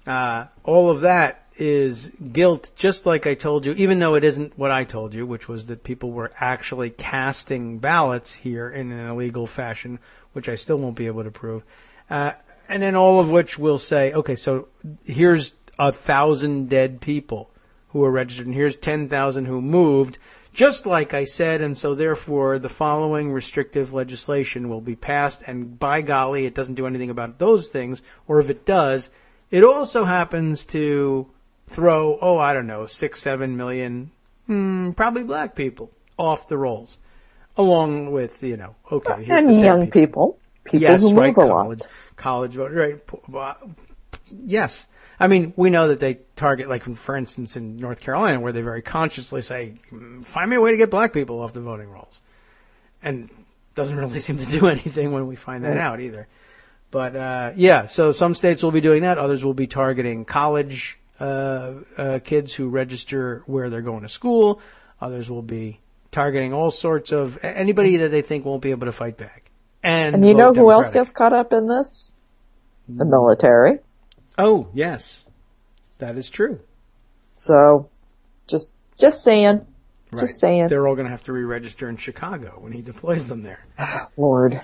All of that is guilt, just like I told you, even though it isn't what I told you, which was that people were actually casting ballots here in an illegal fashion, which I still won't be able to prove. And then all of which will say, okay, so here's 1,000 dead people who are registered, and here's 10,000 who moved, just like I said, and so therefore the following restrictive legislation will be passed, and by golly, it doesn't do anything about those things, or if it does, it also happens to throw, 6-7 million, probably black people off the rolls. Along with, here's
and
the
young people
yes,
who
right,
move a lot.
College voters, right? Yes. I mean, we know that they target, like, for instance, in North Carolina, where they very consciously say, find me a way to get black people off the voting rolls. And doesn't really seem to do anything when we find that out either. But, so some states will be doing that. Others will be targeting college kids who register where they're going to school. Others will be targeting all sorts of anybody that they think won't be able to fight back. And
you know who else gets caught up in this? The military.
Oh, yes. That is true.
So, just saying.
Right.
Just saying.
They're all going to have to re-register in Chicago when he deploys them there.
Lord.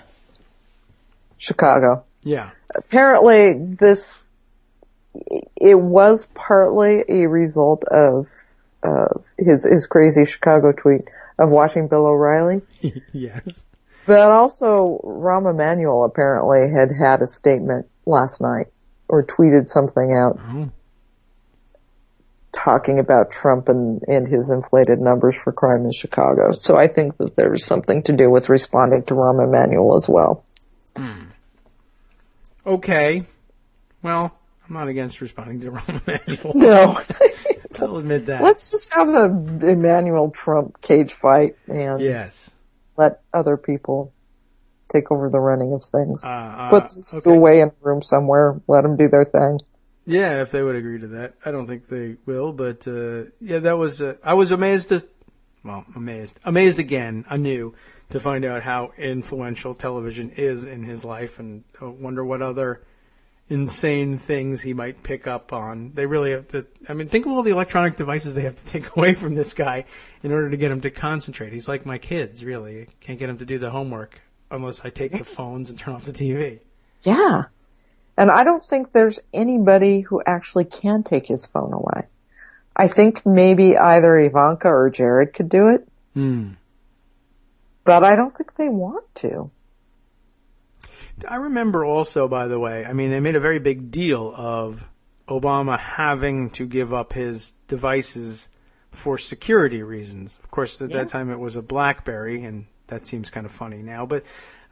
Chicago.
Yeah.
Apparently, it was partly a result of his crazy Chicago tweet of watching Bill O'Reilly.
Yes.
But also, Rahm Emanuel apparently had a statement last night, or tweeted something out, talking about Trump and his inflated numbers for crime in Chicago. So I think that there's something to do with responding to Rahm Emanuel as well.
Okay. Well, I'm not against responding to Rahm Emanuel.
No.
I'll admit that.
Let's just have a Emmanuel Trump cage fight and let other people take over the running of things. Put these two away in a room somewhere. Let them do their thing.
Yeah, if they would agree to that. I don't think they will, but that was. I was amazed again, anew, to find out how influential television is in his life, and wonder what other insane things he might pick up on. They really have to. I mean, think of all the electronic devices they have to take away from this guy in order to get him to concentrate. He's like my kids, really. Can't get him to do the homework unless I take the phones and turn off the TV.
Yeah. And I don't think there's anybody who actually can take his phone away. I think maybe either Ivanka or Jared could do it. But I don't think they want to.
I remember also, by the way, I mean, they made a very big deal of Obama having to give up his devices for security reasons. Of course, at that time it was a BlackBerry, and that seems kind of funny now, but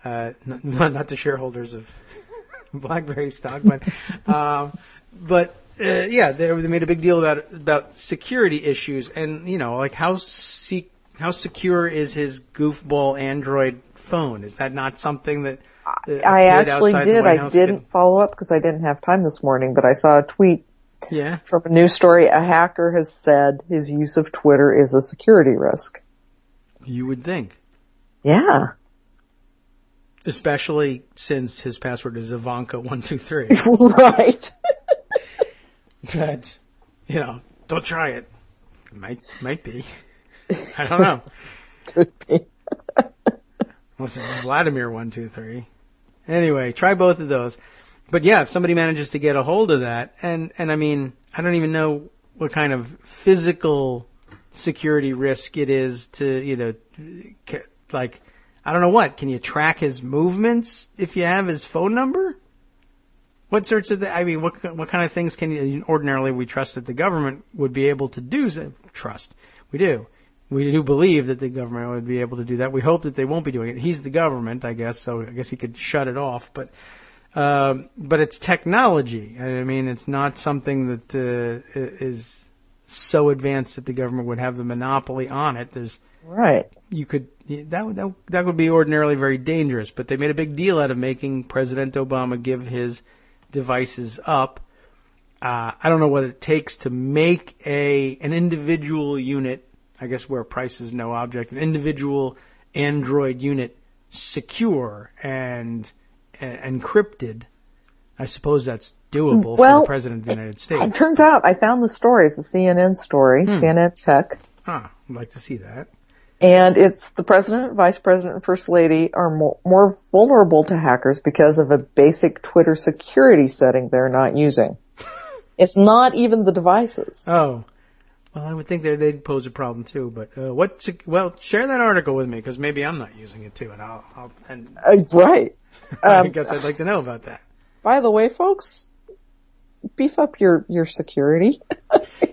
not the shareholders of BlackBerry stock, but they made a big deal about security issues, and like how secure is his goofball Android phone? Is that not something that
I actually did? I didn't follow up because I didn't have time this morning, but I saw a tweet from a news story. A hacker has said his use of Twitter is a security risk.
You would think.
Yeah.
Especially since his password is Ivanka123.
Right.
But, don't try it. Might be. I don't know.
Could be.
Unless it's Vladimir123. Anyway, try both of those. But yeah, if somebody manages to get a hold of that, and I mean, I don't even know what kind of physical security risk it is to, I don't know what. Can you track his movements if you have his phone number? What sorts of what kind of things can you ordinarily we trust that the government would be able to do? Trust. We do. We do believe that the government would be able to do that. We hope that they won't be doing it. He's the government, I guess, so I guess he could shut it off. But it's technology. I mean, it's not something that is so advanced that the government would have the monopoly on it.
Right.
That would be ordinarily very dangerous. But they made a big deal out of making President Obama give his devices up. I don't know what it takes to make an individual unit, I guess where price is no object, an individual Android unit secure and encrypted. I suppose that's doable for the President of the United States.
It turns out I found the story. It's a CNN story, CNN Tech.
I'd like to see that.
And it's the president, vice president, and first lady are more vulnerable to hackers because of a basic Twitter security setting they're not using. It's not even the devices.
Oh. Well, I would think they'd pose a problem too, but share that article with me because maybe I'm not using it too, and
right.
I guess I'd like to know about that.
By the way, folks, beef up your security.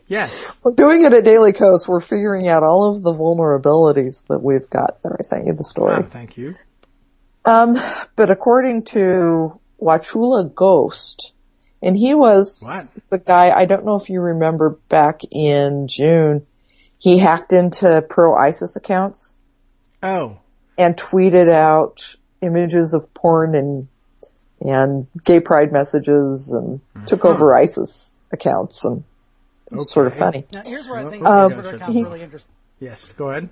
Yes,
we're doing it at Daily Kos. We're figuring out all of the vulnerabilities that we've got. There, I sent you the story.
Oh, thank you.
But according to Wachula Ghost. And he was the guy, I don't know if you remember back in June, he hacked into pro-ISIS accounts.
Oh.
And tweeted out images of porn and gay pride messages and took over ISIS accounts. And it was sort of funny.
Now, here's where I think Twitter account's really interesting.
Yes, go ahead.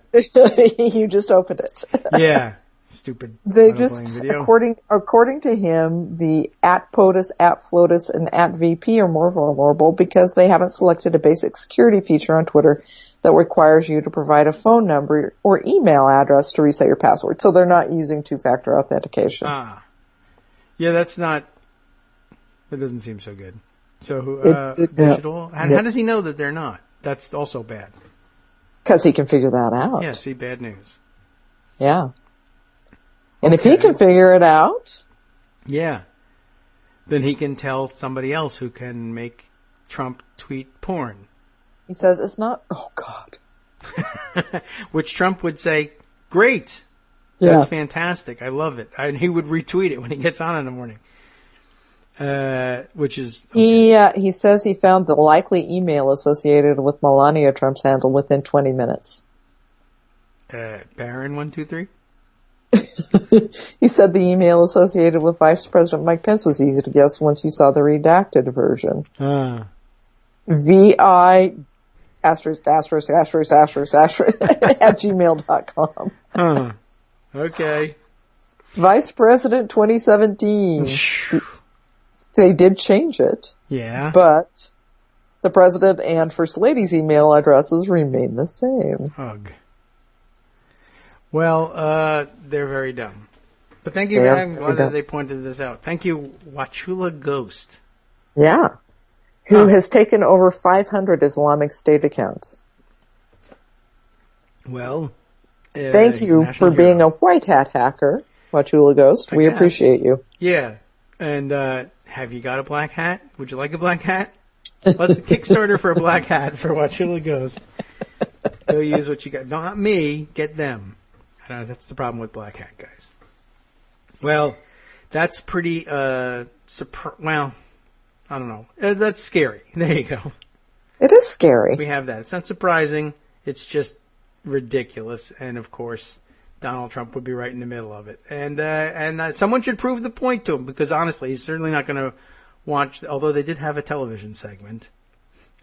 You just opened it.
Yeah. Stupid.
They just, according to him, the @POTUS, @FLOTUS, and @VP are more vulnerable because they haven't selected a basic security feature on Twitter that requires you to provide a phone number or email address to reset your password. So they're not using two-factor authentication.
Yeah, that doesn't seem so good. So, digital, how does he know that they're not? That's also bad.
Because he can figure that out.
Yeah, see, bad news.
Yeah. And if he can figure it out,
then he can tell somebody else who can make Trump tweet porn.
He says it's not. Oh God.
Which Trump would say, "Great, that's fantastic. I love it." And he would retweet it when he gets on in the morning. Which is okay.
He says he found the likely email associated with Melania Trump's handle within 20 minutes.
Baron 123.
He said the email associated with Vice President Mike Pence was easy to guess once you saw the redacted version. VI asterisk asterisk asterisk asterisk asterisk at gmail.com.
Okay.
Vice President 2017. They did change it.
Yeah.
But the President and First Lady's email addresses remain the same.
Ugh. Well, they're very dumb. But thank you. I'm glad that they pointed this out. Thank you, Wachula Ghost.
Yeah. Who has taken over 500 Islamic State accounts.
Well,
thank you for being a white hat hacker, Wachula Ghost. We appreciate you.
Yeah. And have you got a black hat? Would you like a black hat? Let's Kickstarter for a black hat for Wachula Ghost. Go use what you got. Not me. Get them. That's the problem with black hat guys. Well, that's pretty, well, I don't know. That's scary. There you go.
It is scary.
We have that. It's not surprising. It's just ridiculous. And, of course, Donald Trump would be right in the middle of it. And someone should prove the point to him, because, honestly, he's certainly not going to watch, although they did have a television segment.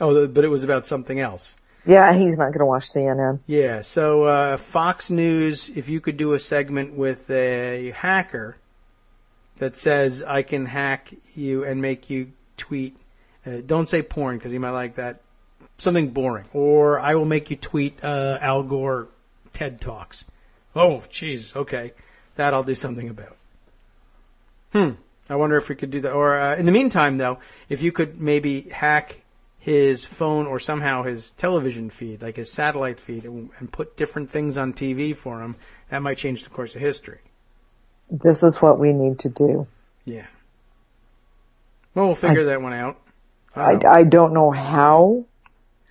Oh, but it was about something else.
Yeah, he's not going to watch CNN.
Yeah, so Fox News, if you could do a segment with a hacker that says, I can hack you and make you tweet, don't say porn because he might like that, something boring. Or I will make you tweet Al Gore TED Talks. Oh, jeez, okay. That I'll do something about. I wonder if we could do that. Or in the meantime, though, if you could maybe hack his phone or somehow his television feed, like his satellite feed, and put different things on TV for him, that might change the course of history.
This is what we need to do.
Yeah. Well, we'll figure that one out.
I don't know how.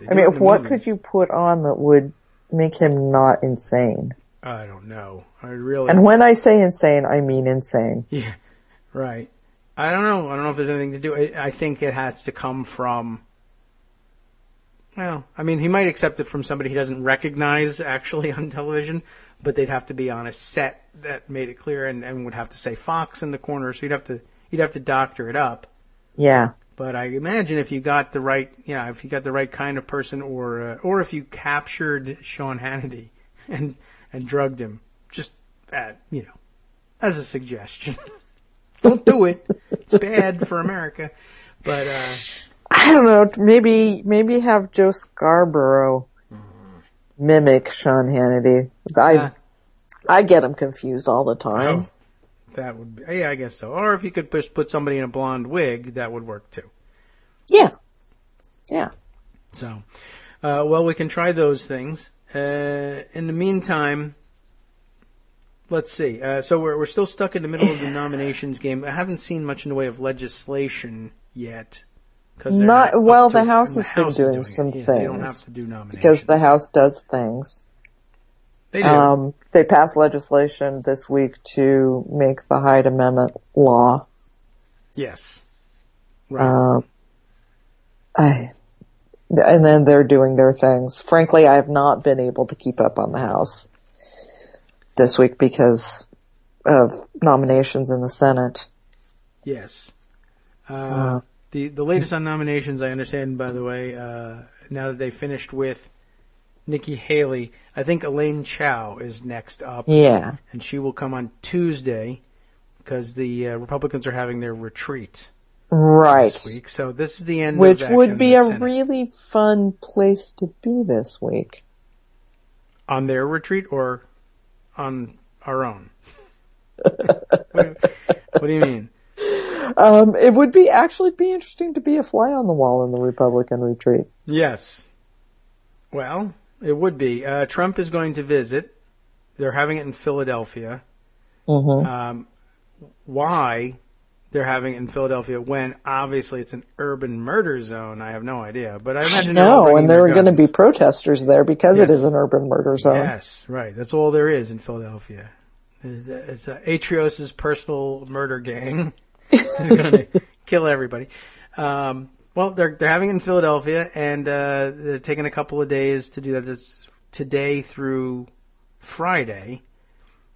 I mean, what could you put on that would make him not insane?
I don't know. And
when I say insane, I mean insane.
Yeah, right. I don't know. I don't know if there's anything to do. I think it has to come from... Well, I mean, he might accept it from somebody he doesn't recognize actually on television, but they'd have to be on a set that made it clear and would have to say Fox in the corner, so you'd have to doctor it up.
Yeah.
But I imagine if you got the right kind of person, or if you captured Sean Hannity and drugged him, just as a suggestion. Don't do it. It's bad for America. But
I don't know. Maybe have Joe Scarborough mimic Sean Hannity. I get him confused all the time.
So, that would be, yeah, I guess so. Or if you could put somebody in a blonde wig, that would work too.
Yeah. Yeah.
So, well, we can try those things. In the meantime, let's see. So we're still stuck in the middle of the nominations game. I haven't seen much in the way of legislation yet.
The House has been doing some things.
They don't have to do nominations.
Because the House does things.
They do.
They passed legislation this week to make the Hyde Amendment law.
Yes. Right.
And then they're doing their things. Frankly, I have not been able to keep up on the House this week because of nominations in the Senate.
Yes. The latest on nominations, I understand, by the way, now that they finished with Nikki Haley, I think Elaine Chao is next up.
Yeah.
And she will come on Tuesday because the Republicans are having their retreat.
Right.
This week. So this is the end of
Which
action
would be a
Senate.
really fun place to be this week.
On their retreat or on our own? What do you mean?
It would be interesting to be a fly on the wall in the Republican retreat.
Yes. Well, it would be. Trump is going to visit. They're having it in Philadelphia.
Mm-hmm.
Why they're having it in Philadelphia when obviously it's an urban murder zone. I have no idea, but I imagine
and there are going to be protesters there because it is an urban murder zone.
Yes, right. That's all there is in Philadelphia. It's Atrios' personal murder gang is going to kill everybody. Well, they're having it in Philadelphia, and they're taking a couple of days to do that. It's today through Friday,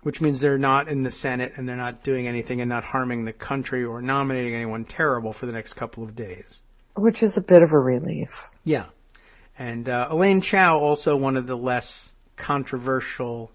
which means they're not in the Senate and they're not doing anything and not harming the country or nominating anyone terrible for the next couple of days.
Which is a bit of a relief.
Yeah. And Elaine Chao, also one of the less controversial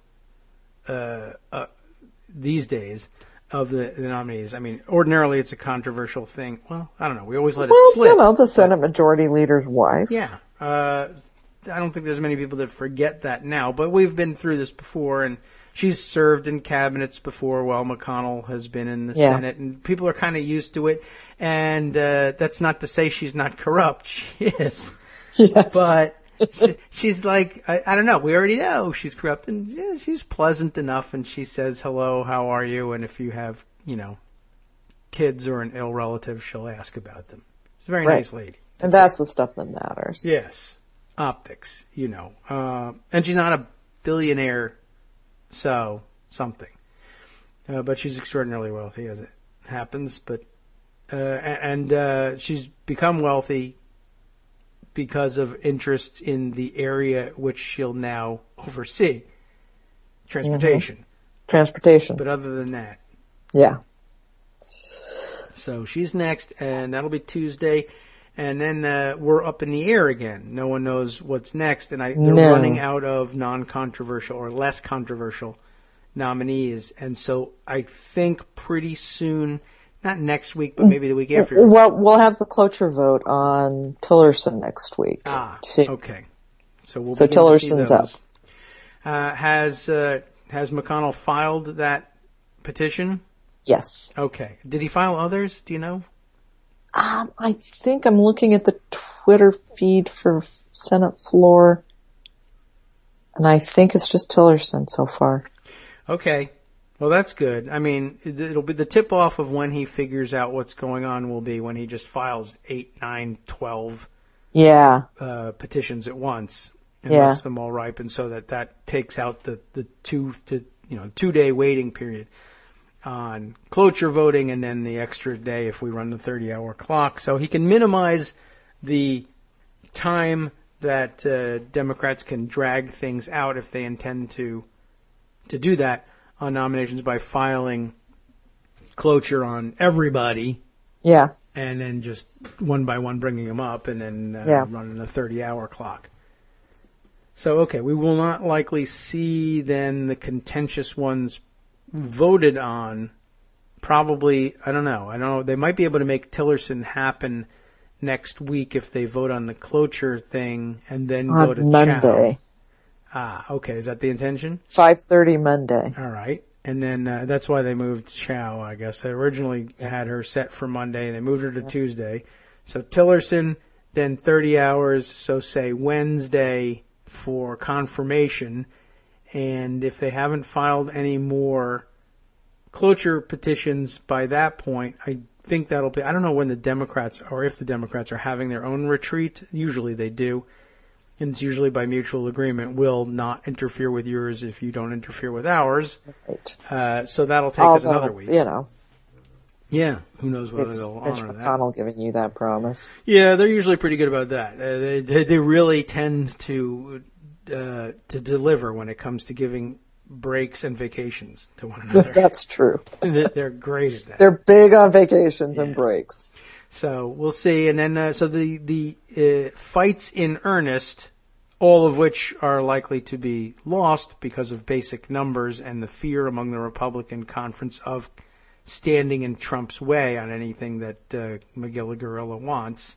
these days of the nominees. I mean, ordinarily it's a controversial thing. Well, I don't know. We always let it slip.
The Senate Majority Leader's wife.
Yeah. I don't think there's many people that forget that now, but we've been through this before, and she's served in cabinets before while McConnell has been in the Senate, and people are kind of used to it. And that's not to say she's not corrupt. She is.
Yes.
But she's like, I don't know. We already know she's corrupt, and she's pleasant enough, and she says, hello, how are you? And if you have, kids or an ill relative, she'll ask about them. She's a very nice lady.
And that's the stuff that matters.
Yes. Optics, and she's not a billionaire, so something. But she's extraordinarily wealthy, as it happens. But she's become wealthy because of interests in the area which she'll now oversee, transportation.
Mm-hmm. Transportation.
But other than that, So she's next, and that'll be Tuesday. And then we're up in the air again. No one knows what's next. And they're running out of non-controversial or less controversial nominees. And so I think pretty soon, not next week, but maybe the week after.
Well, we'll have the cloture vote on Tillerson next week.
Okay. So we'll
Tillerson's up.
Has McConnell filed that petition?
Yes.
Okay. Did he file others? Do you know?
I think I'm looking at the Twitter feed for Senate floor, and I think it's just Tillerson so far.
Okay. Well, that's good. I mean, it'll be the tip-off of when he figures out what's going on will be when he just files 8, 9, 12 petitions at once and lets them all ripen so that takes out the 2-day waiting period on cloture voting and then the extra day if we run the 30-hour clock. So he can minimize the time that Democrats can drag things out if they intend to do that on nominations by filing cloture on everybody.
Yeah.
And then just one by one bringing them up and then running a 30-hour clock. So, okay, we will not likely see then the contentious ones voted on. Probably, I don't know. They might be able to make Tillerson happen next week if they vote on the cloture thing and then go to
Monday.
Chow. Okay. Is that the intention?
5:30 Monday.
All right. And then that's why they moved Chow, I guess. They originally had her set for Monday. They moved her to Tuesday. So Tillerson, then 30 hours, so say Wednesday for confirmation. And if they haven't filed any more cloture petitions by that point, I think that'll be, I don't know when the Democrats, or if the Democrats are having their own retreat. Usually they do. And it's usually by mutual agreement. We'll not interfere with yours if you don't interfere with ours. Right. So that'll take us another week. Yeah, who knows whether they'll honor that.
McConnell giving you that promise.
Yeah, they're usually pretty good about that. They really tend to deliver when it comes to giving breaks and vacations to one another.
That's true.
They're great at that.
They're big on vacations and breaks.
So we'll see. And then so the fights in earnest, all of which are likely to be lost because of basic numbers and the fear among the Republican conference of standing in Trump's way on anything that McGilla-Gorilla wants.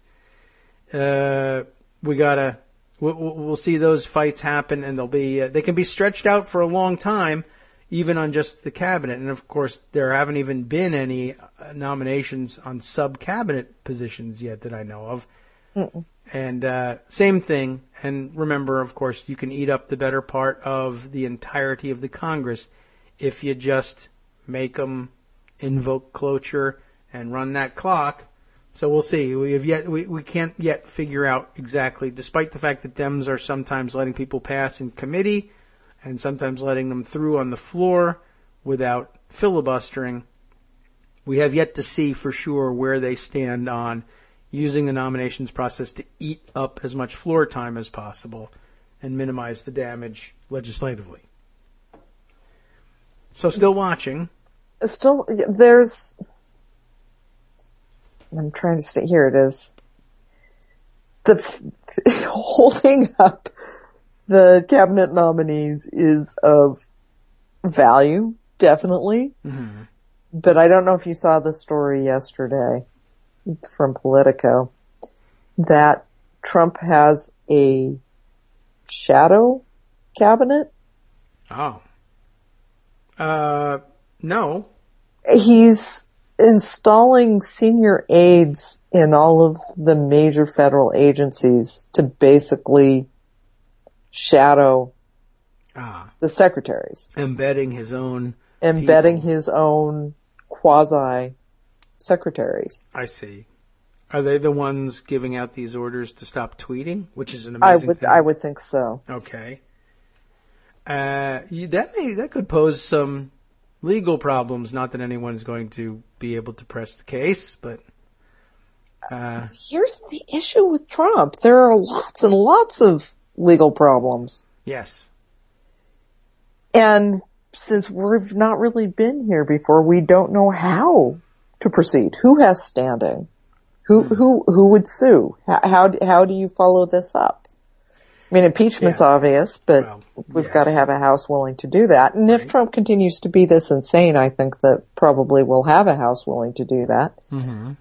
We'll see those fights happen, and they'll be they can be stretched out for a long time, even on just the cabinet. And of course, there haven't even been any nominations on sub-cabinet positions yet that I know of. Mm-mm. And same thing. And remember, of course, you can eat up the better part of the entirety of the Congress if you just make them invoke cloture and run that clock. So we'll see. We can't yet figure out exactly, despite the fact that Dems are sometimes letting people pass in committee and sometimes letting them through on the floor without filibustering. We have yet to see for sure where they stand on using the nominations process to eat up as much floor time as possible and minimize the damage legislatively. So still watching.
I'm trying to stay, here it is. Holding up the cabinet nominees is of value, definitely. Mm-hmm. But I don't know if you saw the story yesterday from Politico that Trump has a shadow cabinet.
Oh. No.
He's installing senior aides in all of the major federal agencies to basically shadow the secretaries.
Embedding his own
quasi secretaries.
I see. Are they the ones giving out these orders to stop tweeting? Which is an amazing thing.
I would think so.
Okay. That could pose some legal problems. Not that anyone's going to be able to press the case, but
here's the issue with Trump. There are lots and lots of legal problems.
Yes.
And since we've not really been here before, we don't know how to proceed. Who has standing? Who would sue? How do you follow this up? I mean, impeachment's obvious, but we've got to have a House willing to do that. And if Trump continues to be this insane, I think that probably we'll have a House willing to do that.
Mm-hmm.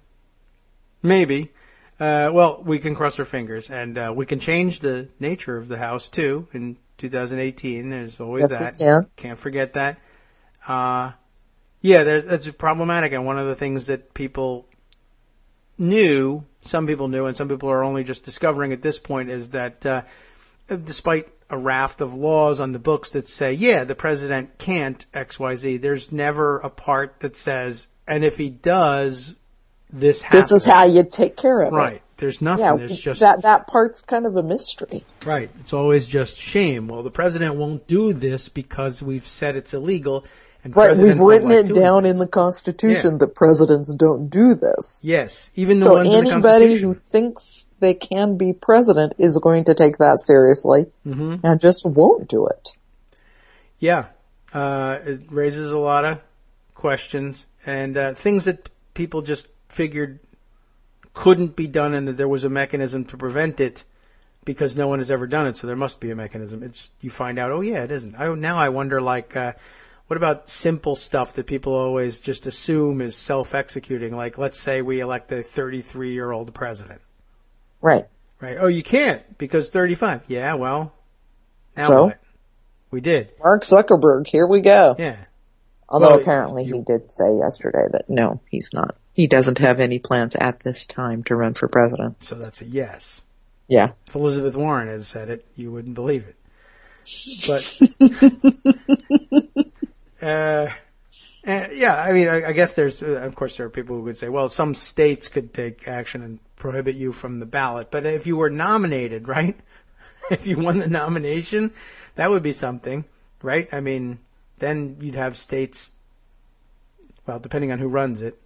Maybe. Well, we can cross our fingers, and we can change the nature of the House, too, in 2018. There's always that.
We can.
Can't forget that. That's problematic, and one of the things that some people knew, and some people are only just discovering at this point, is that despite a raft of laws on the books that say, the president can't XYZ, there's never a part that says, and if he does, this happens.
This is how you take care of it.
Right. There's nothing.
Yeah,
there's just
that part's kind of a mystery.
Right. It's always just shame. Well, the president won't do this because we've said it's illegal. And
we've written it down in the Constitution that presidents don't do this.
Yes, even the ones in the Constitution. So
anybody who thinks they can be president is going to take that seriously and just won't do it.
Yeah. It raises a lot of questions and things that people just figured couldn't be done and that there was a mechanism to prevent it because no one has ever done it, so there must be a mechanism. You find out, it isn't. Now I wonder, what about simple stuff that people always just assume is self-executing? Like, let's say we elect a 33-year-old president.
Right.
Right. Oh, you can't because 35. Yeah, well, now
so?
What? We did.
Mark Zuckerberg, here we go.
Yeah.
Although apparently he did say yesterday that no, he's not. He doesn't have any plans at this time to run for president.
So that's a yes.
Yeah.
If Elizabeth Warren had said it, you wouldn't believe it. But, I guess of course there are people who would say, well, some states could take action and prohibit you from the ballot. But if you were nominated, right? If you won the nomination, that would be something, right? I mean, then you'd have states, well, depending on who runs it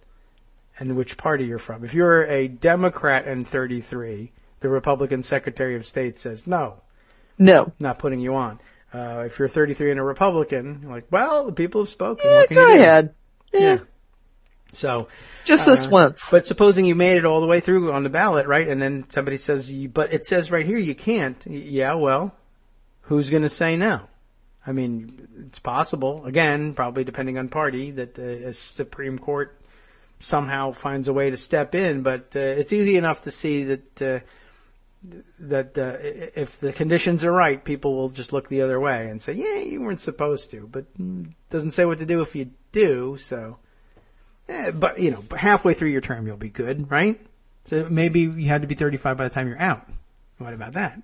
and which party you're from. If you're a Democrat and 33, the Republican Secretary of State says, no, not putting you on. If you're 33 and a Republican, you're like, well, the people have spoken.
Yeah, go ahead. Yeah.
So
just this once.
But supposing you made it all the way through on the ballot, right? And then somebody says, but it says right here you can't. Yeah, well, who's going to say no? I mean, it's possible, again, probably depending on party, that a Supreme Court somehow finds a way to step in. But it's easy enough to see that if the conditions are right, people will just look the other way and say, yeah, you weren't supposed to. But it doesn't say what to do if you do, so... but, halfway through your term, you'll be good, right? So maybe you had to be 35 by the time you're out. What about that?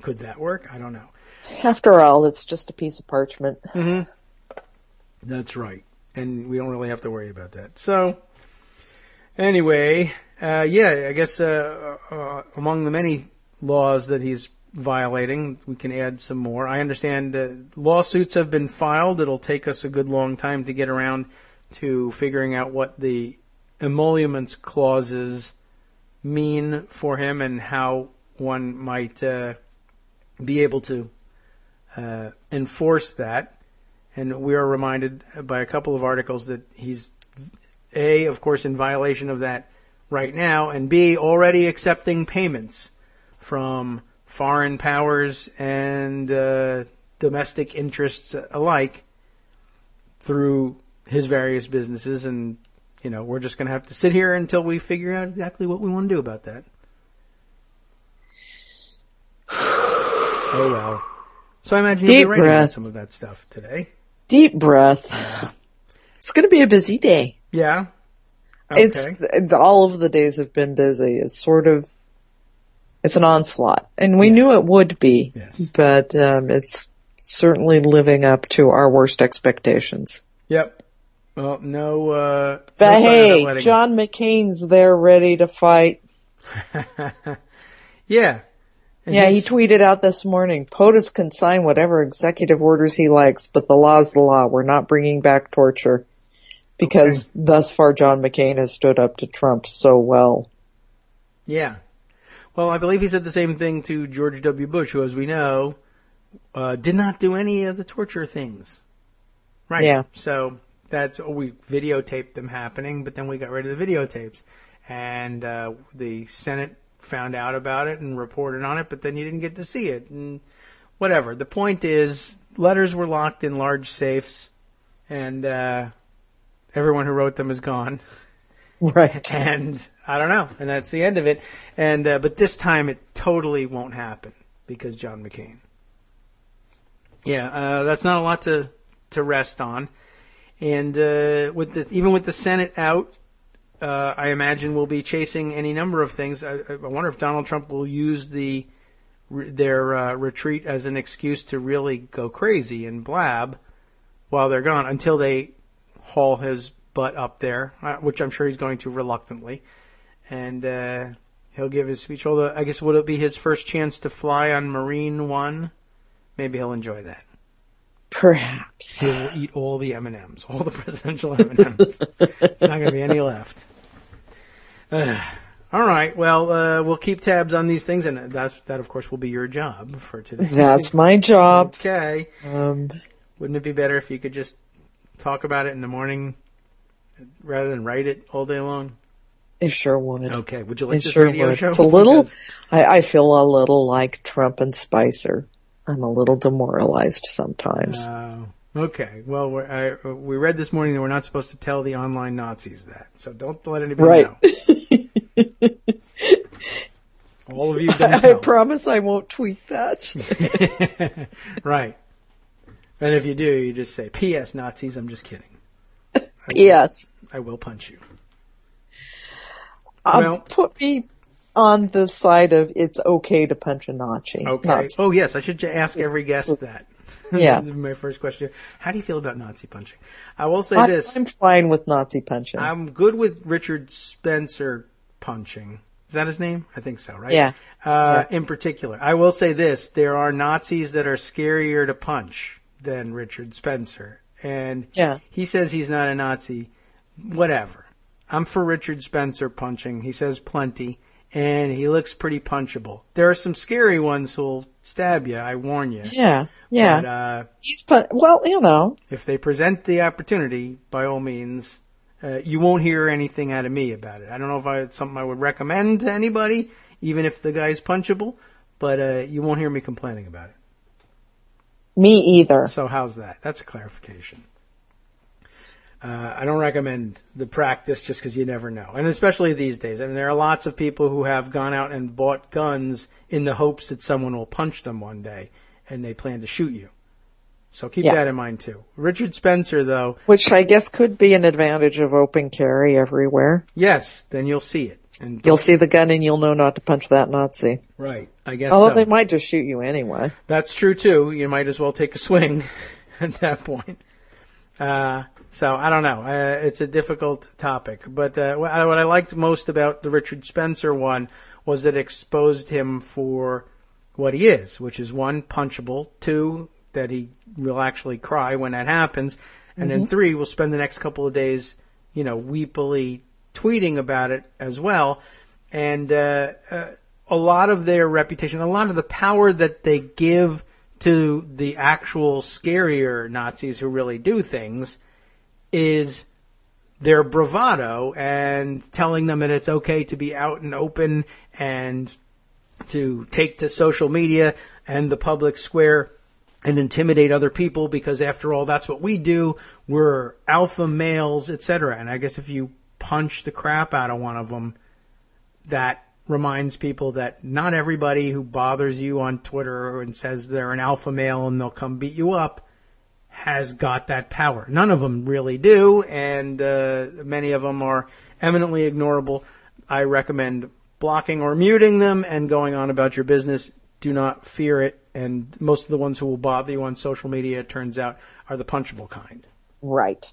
Could that work? I don't know.
After all, it's just a piece of parchment.
Mm-hmm. That's right. And we don't really have to worry about that. So, Anyway, I guess among the many laws that he's violating, we can add some more. I understand lawsuits have been filed. It'll take us a good long time to get around to figuring out what the emoluments clauses mean for him and how one might be able to enforce that. And we are reminded by a couple of articles that he's, A, of course, in violation of that right now, and B, already accepting payments from foreign powers and domestic interests alike through his various businesses. And, we're just going to have to sit here until we figure out exactly what we want to do about that. Oh, well. So I imagine you'll be writing about some of that stuff today.
Deep breath. It's going to be a busy day.
Yeah? Okay.
All of the days have been busy. It's an onslaught. And we knew it would be. Yes. But it's certainly living up to our worst expectations.
Yep. Well,
but hey, John McCain's there ready to fight.
Yeah.
Yeah, he tweeted out this morning, POTUS can sign whatever executive orders he likes, but the law's the law. We're not bringing back torture. Because thus far John McCain has stood up to Trump so well.
Yeah. Well, I believe he said the same thing to George W. Bush, who, as we know, did not do any of the torture things. Right.
Yeah.
So we videotaped them happening, but then we got rid of the videotapes. And the Senate found out about it and reported on it, but then you didn't get to see it. And whatever. The point is, letters were locked in large safes, and everyone who wrote them is gone.
Right.
And I don't know. And that's the end of it. And but this time it totally won't happen because John McCain. Yeah, that's not a lot to rest on. And even with the Senate out, I imagine we'll be chasing any number of things. I wonder if Donald Trump will use their retreat as an excuse to really go crazy and blab while they're gone until they haul his butt up there, which I'm sure he's going to reluctantly. And he'll give his speech. Although, I guess, would it be his first chance to fly on Marine One? Maybe he'll enjoy that.
Perhaps.
He will eat all the M&Ms, all the presidential M&Ms. There's not going to be any left. All right. Well, we'll keep tabs on these things, and that, of course, will be your job for today.
That's my job.
Okay. Wouldn't it be better if you could just talk about it in the morning rather than write it all day long?
It sure would.
Okay. Would you like this
sure
radio
would.
show?
It's a little. I feel a little like Trump and Spicer. I'm a little demoralized sometimes.
Okay. Well, we read this morning that we're not supposed to tell the online Nazis that, so don't let anybody know. All of you don't tell.
I promise I won't tweet that.
Right. And if you do, you just say, P.S. Nazis, I'm just kidding.
P.S.
I will punch you.
Put me on the side of it's okay to punch a Nazi.
Okay.
Nazi.
Oh, yes. I should ask every guest that.
Yeah.
My first question. How do you feel about Nazi punching? I will say this.
I'm fine with Nazi punching.
I'm good with Richard Spencer punching. Is that his name? I think so, right?
Yeah.
In particular. I will say this. There are Nazis that are scarier to punch than Richard Spencer. And he says he's not a Nazi. Whatever. I'm for Richard Spencer punching. He says plenty. And he looks pretty punchable. There are some scary ones who'll stab you, I warn you.
Yeah.
But,
if
they present the opportunity, by all means, you won't hear anything out of me about it. I don't know if it's something I would recommend to anybody, even if the guy's punchable, but you won't hear me complaining about it.
Me either.
So how's that? That's a clarification. I don't recommend the practice just because you never know. And especially these days. I mean, there are lots of people who have gone out and bought guns in the hopes that someone will punch them one day, and they plan to shoot you. So keep that in mind, too. Richard Spencer, though.
Which I guess could be an advantage of open carry everywhere.
Yes, then you'll see it. And
you'll see the gun and you'll know not to punch that Nazi.
Right, I guess
Although
so.
They might just shoot you anyway.
That's true, too. You might as well take a swing at that point. So I don't know. It's a difficult topic. But what I liked most about the Richard Spencer one was that it exposed him for what he is, which is 1, punchable, 2, that he will actually cry when that happens, and then 3, we'll spend the next couple of days, weepily tweeting about it as well. And a lot of their reputation, a lot of the power that they give to the actual scarier Nazis who really do things is their bravado and telling them that it's okay to be out and open and to take to social media and the public square and intimidate other people, because after all, that's what we do. We're alpha males, etc. And I guess if you punch the crap out of one of them, that reminds people that not everybody who bothers you on Twitter and says they're an alpha male and they'll come beat you up has got that power. None of them really do, and many of them are eminently ignorable. I recommend blocking or muting them and going on about your business. Do not fear it. And most of the ones who will bother you on social media, it turns out, are the punchable kind.
Right.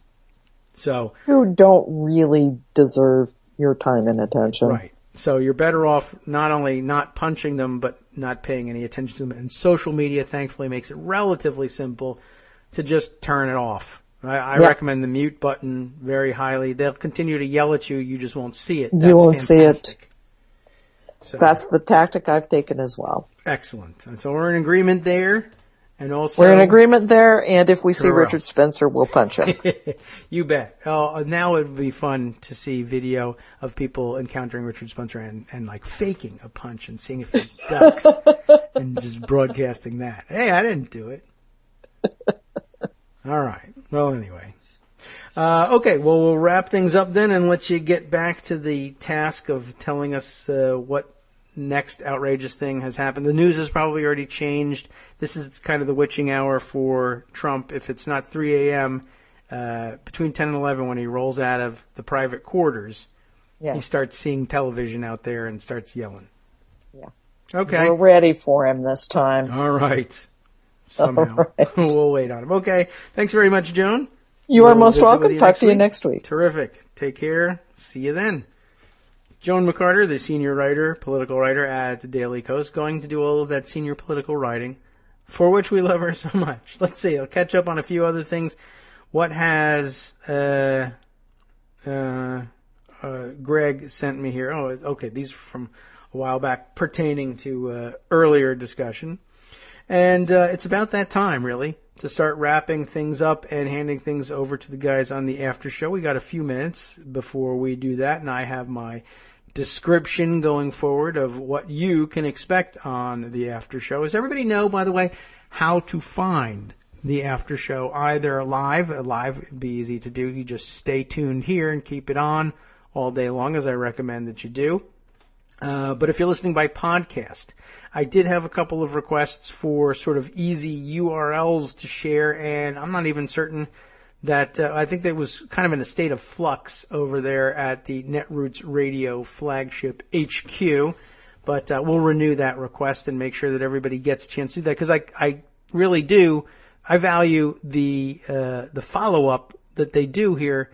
So
who don't really deserve your time and attention.
Right. So you're better off not only not punching them, but not paying any attention to them. And social media, thankfully, makes it relatively simple to just turn it off. I recommend the mute button very highly. They'll continue to yell at you. You just won't see it. That's
you won't
fantastic.
see it.
So,
that's the tactic I've taken as well.
Excellent. And so we're in agreement there. And also,
we're in agreement there, and if we see Richard Spencer, we'll punch him.
You bet. Now it would be fun to see video of people encountering Richard Spencer and like faking a punch and seeing if he ducks and just broadcasting that. Hey, I didn't do it. All right. Well, anyway. Okay, well, we'll wrap things up then and let you get back to the task of telling us what next outrageous thing has happened. The news has probably already changed. This is kind of the witching hour for Trump. If it's not 3 a.m., between 10 and 11 when he rolls out of the private quarters, he starts seeing television out there and starts yelling. Yeah. Okay.
We're ready for him this time.
All right. Somehow. All right. We'll wait on him. Okay. Thanks very much, Joan.
You are most welcome. Talk to you next week.
Terrific. Take care. See you then. Joan McCarter, the senior writer, political writer at the Daily Kos, going to do all of that senior political writing, for which we love her so much. Let's see. I'll catch up on a few other things. What has Greg sent me here? Oh, okay. These are from a while back pertaining to earlier discussion. And it's about that time, really, to start wrapping things up and handing things over to the guys on the after show. We got a few minutes before we do that, and I have my description going forward of what you can expect on the after show. Does everybody know, by the way, how to find the after show? Either live would be easy to do. You just stay tuned here and keep it on all day long, as I recommend that you do. But if you're listening by podcast, I did have a couple of requests for sort of easy URLs to share, and I'm not even certain that I think that was kind of in a state of flux over there at the Netroots Radio flagship HQ. But we'll renew that request and make sure that everybody gets a chance to do that, because I really do. I value the follow-up that they do here.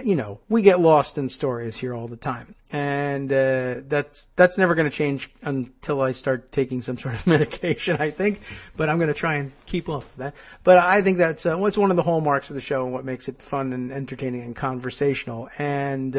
You know, we get lost in stories here all the time, and that's never going to change until I start taking some sort of medication, I think. But I'm going to try and keep off of that. But I think that's what's one of the hallmarks of the show and what makes it fun and entertaining and conversational. And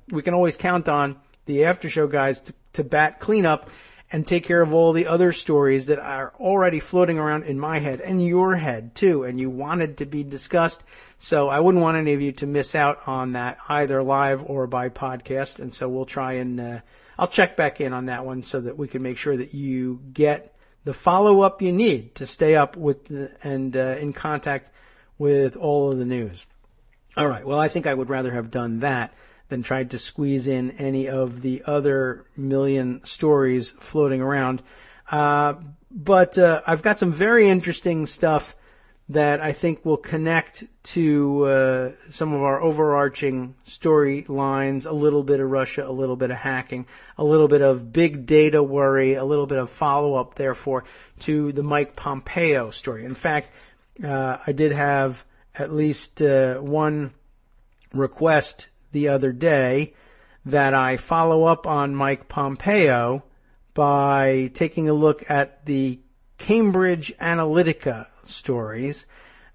we can always count on the after show guys to bat cleanup and take care of all the other stories that are already floating around in my head and your head too, and you wanted to be discussed. So I wouldn't want any of you to miss out on that, either live or by podcast. And so we'll try and I'll check back in on that one so that we can make sure that you get the follow-up you need to stay up with and in contact with all of the news. All right. Well, I think I would rather have done that than tried to squeeze in any of the other million stories floating around. But I've got some very interesting stuff that I think will connect to some of our overarching storylines, a little bit of Russia, a little bit of hacking, a little bit of big data worry, a little bit of follow-up, therefore, to the Mike Pompeo story. In fact, I did have at least one request the other day that I follow up on Mike Pompeo by taking a look at the Cambridge Analytica stories.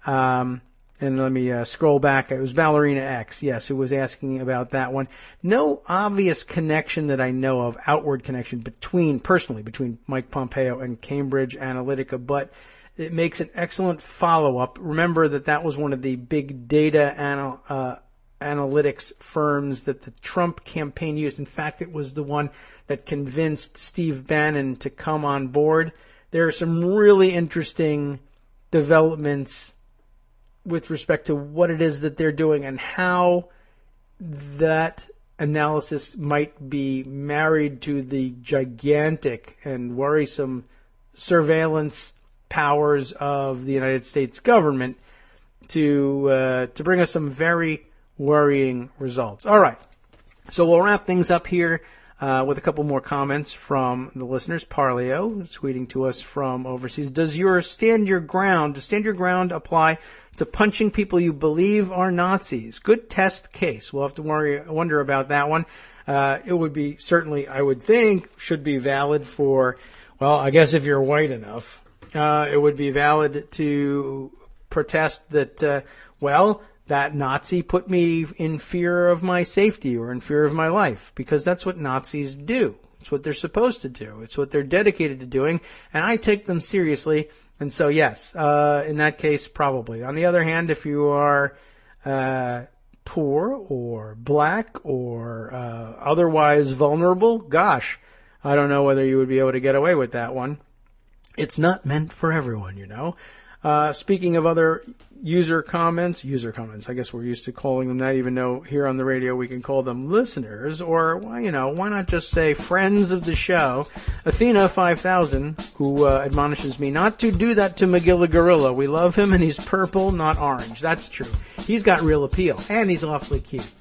And let me scroll back. It was Ballerina X, yes, who was asking about that one. No obvious connection that I know of, outward connection between Mike Pompeo and Cambridge Analytica, but it makes an excellent follow-up. Remember that was one of the big data analytics firms that the Trump campaign used. In fact, it was the one that convinced Steve Bannon to come on board. There are some really interesting developments with respect to what it is that they're doing and how that analysis might be married to the gigantic and worrisome surveillance powers of the United States government to bring us some very worrying results. All right, so we'll wrap things up here with a couple more comments from the listeners. Parleo tweeting to us from overseas. Does your stand your ground apply to punching people you believe are Nazis? Good test case. We'll have to wonder about that one. It would be certainly, I would think, should be valid for, well, I guess if you're white enough, it would be valid to protest that, that Nazi put me in fear of my safety or in fear of my life, because that's what Nazis do. It's what they're supposed to do. It's what they're dedicated to doing, and I take them seriously. And so, yes, in that case, probably. On the other hand, if you are poor or black or otherwise vulnerable, gosh, I don't know whether you would be able to get away with that one. It's not meant for everyone, you know. Speaking of other user comments, I guess we're used to calling them that, even though here on the radio we can call them listeners, or, well, you know, why not just say friends of the show? Athena 5000, who admonishes me not to do that to Magilla Gorilla. We love him and he's purple, not orange. That's true. He's got real appeal and he's awfully cute,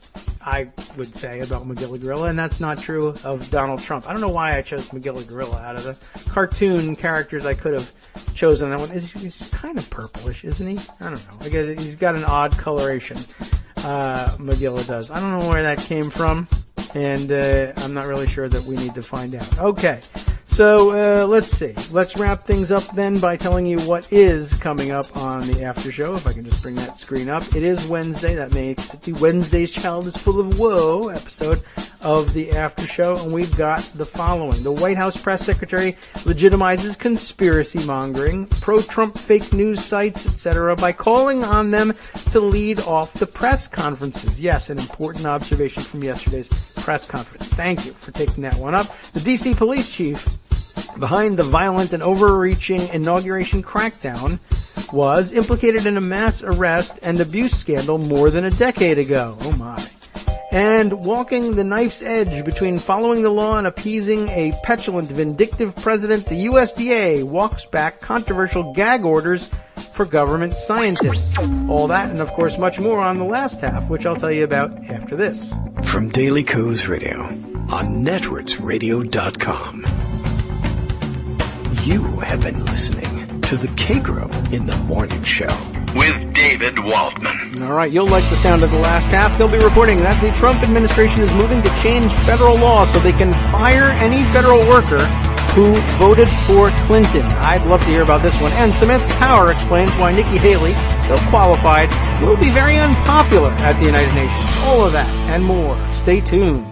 I would say, about Magilla Gorilla, and that's not true of Donald Trump. I don't know why I chose Magilla Gorilla out of the cartoon characters I could have chosen. That one. He's kind of purplish, isn't he? I don't know. I guess he's got an odd coloration. Magilla does. I don't know where that came from, and I'm not really sure that we need to find out. Okay. So, let's see. Let's wrap things up then by telling you what is coming up on the after show. If I can just bring that screen up. It is Wednesday. That makes it the Wednesday's Child is Full of Woe episode of the after show. And we've got the following. The White House press secretary legitimizes conspiracy mongering, pro-Trump fake news sites, etc. by calling on them to lead off the press conferences. Yes, an important observation from yesterday's press conference. Thank you for taking that one up. The D.C. police chief behind the violent and overreaching inauguration crackdown was implicated in a mass arrest and abuse scandal more than a decade ago. Oh my. And walking the knife's edge between following the law and appeasing a petulant, vindictive president, the USDA walks back controversial gag orders for government scientists. All that and, of course, much more on the last half, which I'll tell you about after this.
From Daily Kos Radio on networksradio.com. You have been listening to the Kagro in the Morning Show
with David Waldman.
All right, you'll like the sound of the last half. They'll be reporting that the Trump administration is moving to change federal law so they can fire any federal worker who voted for Clinton. I'd love to hear about this one. And Samantha Power explains why Nikki Haley, though qualified, will be very unpopular at the United Nations. All of that and more. Stay tuned.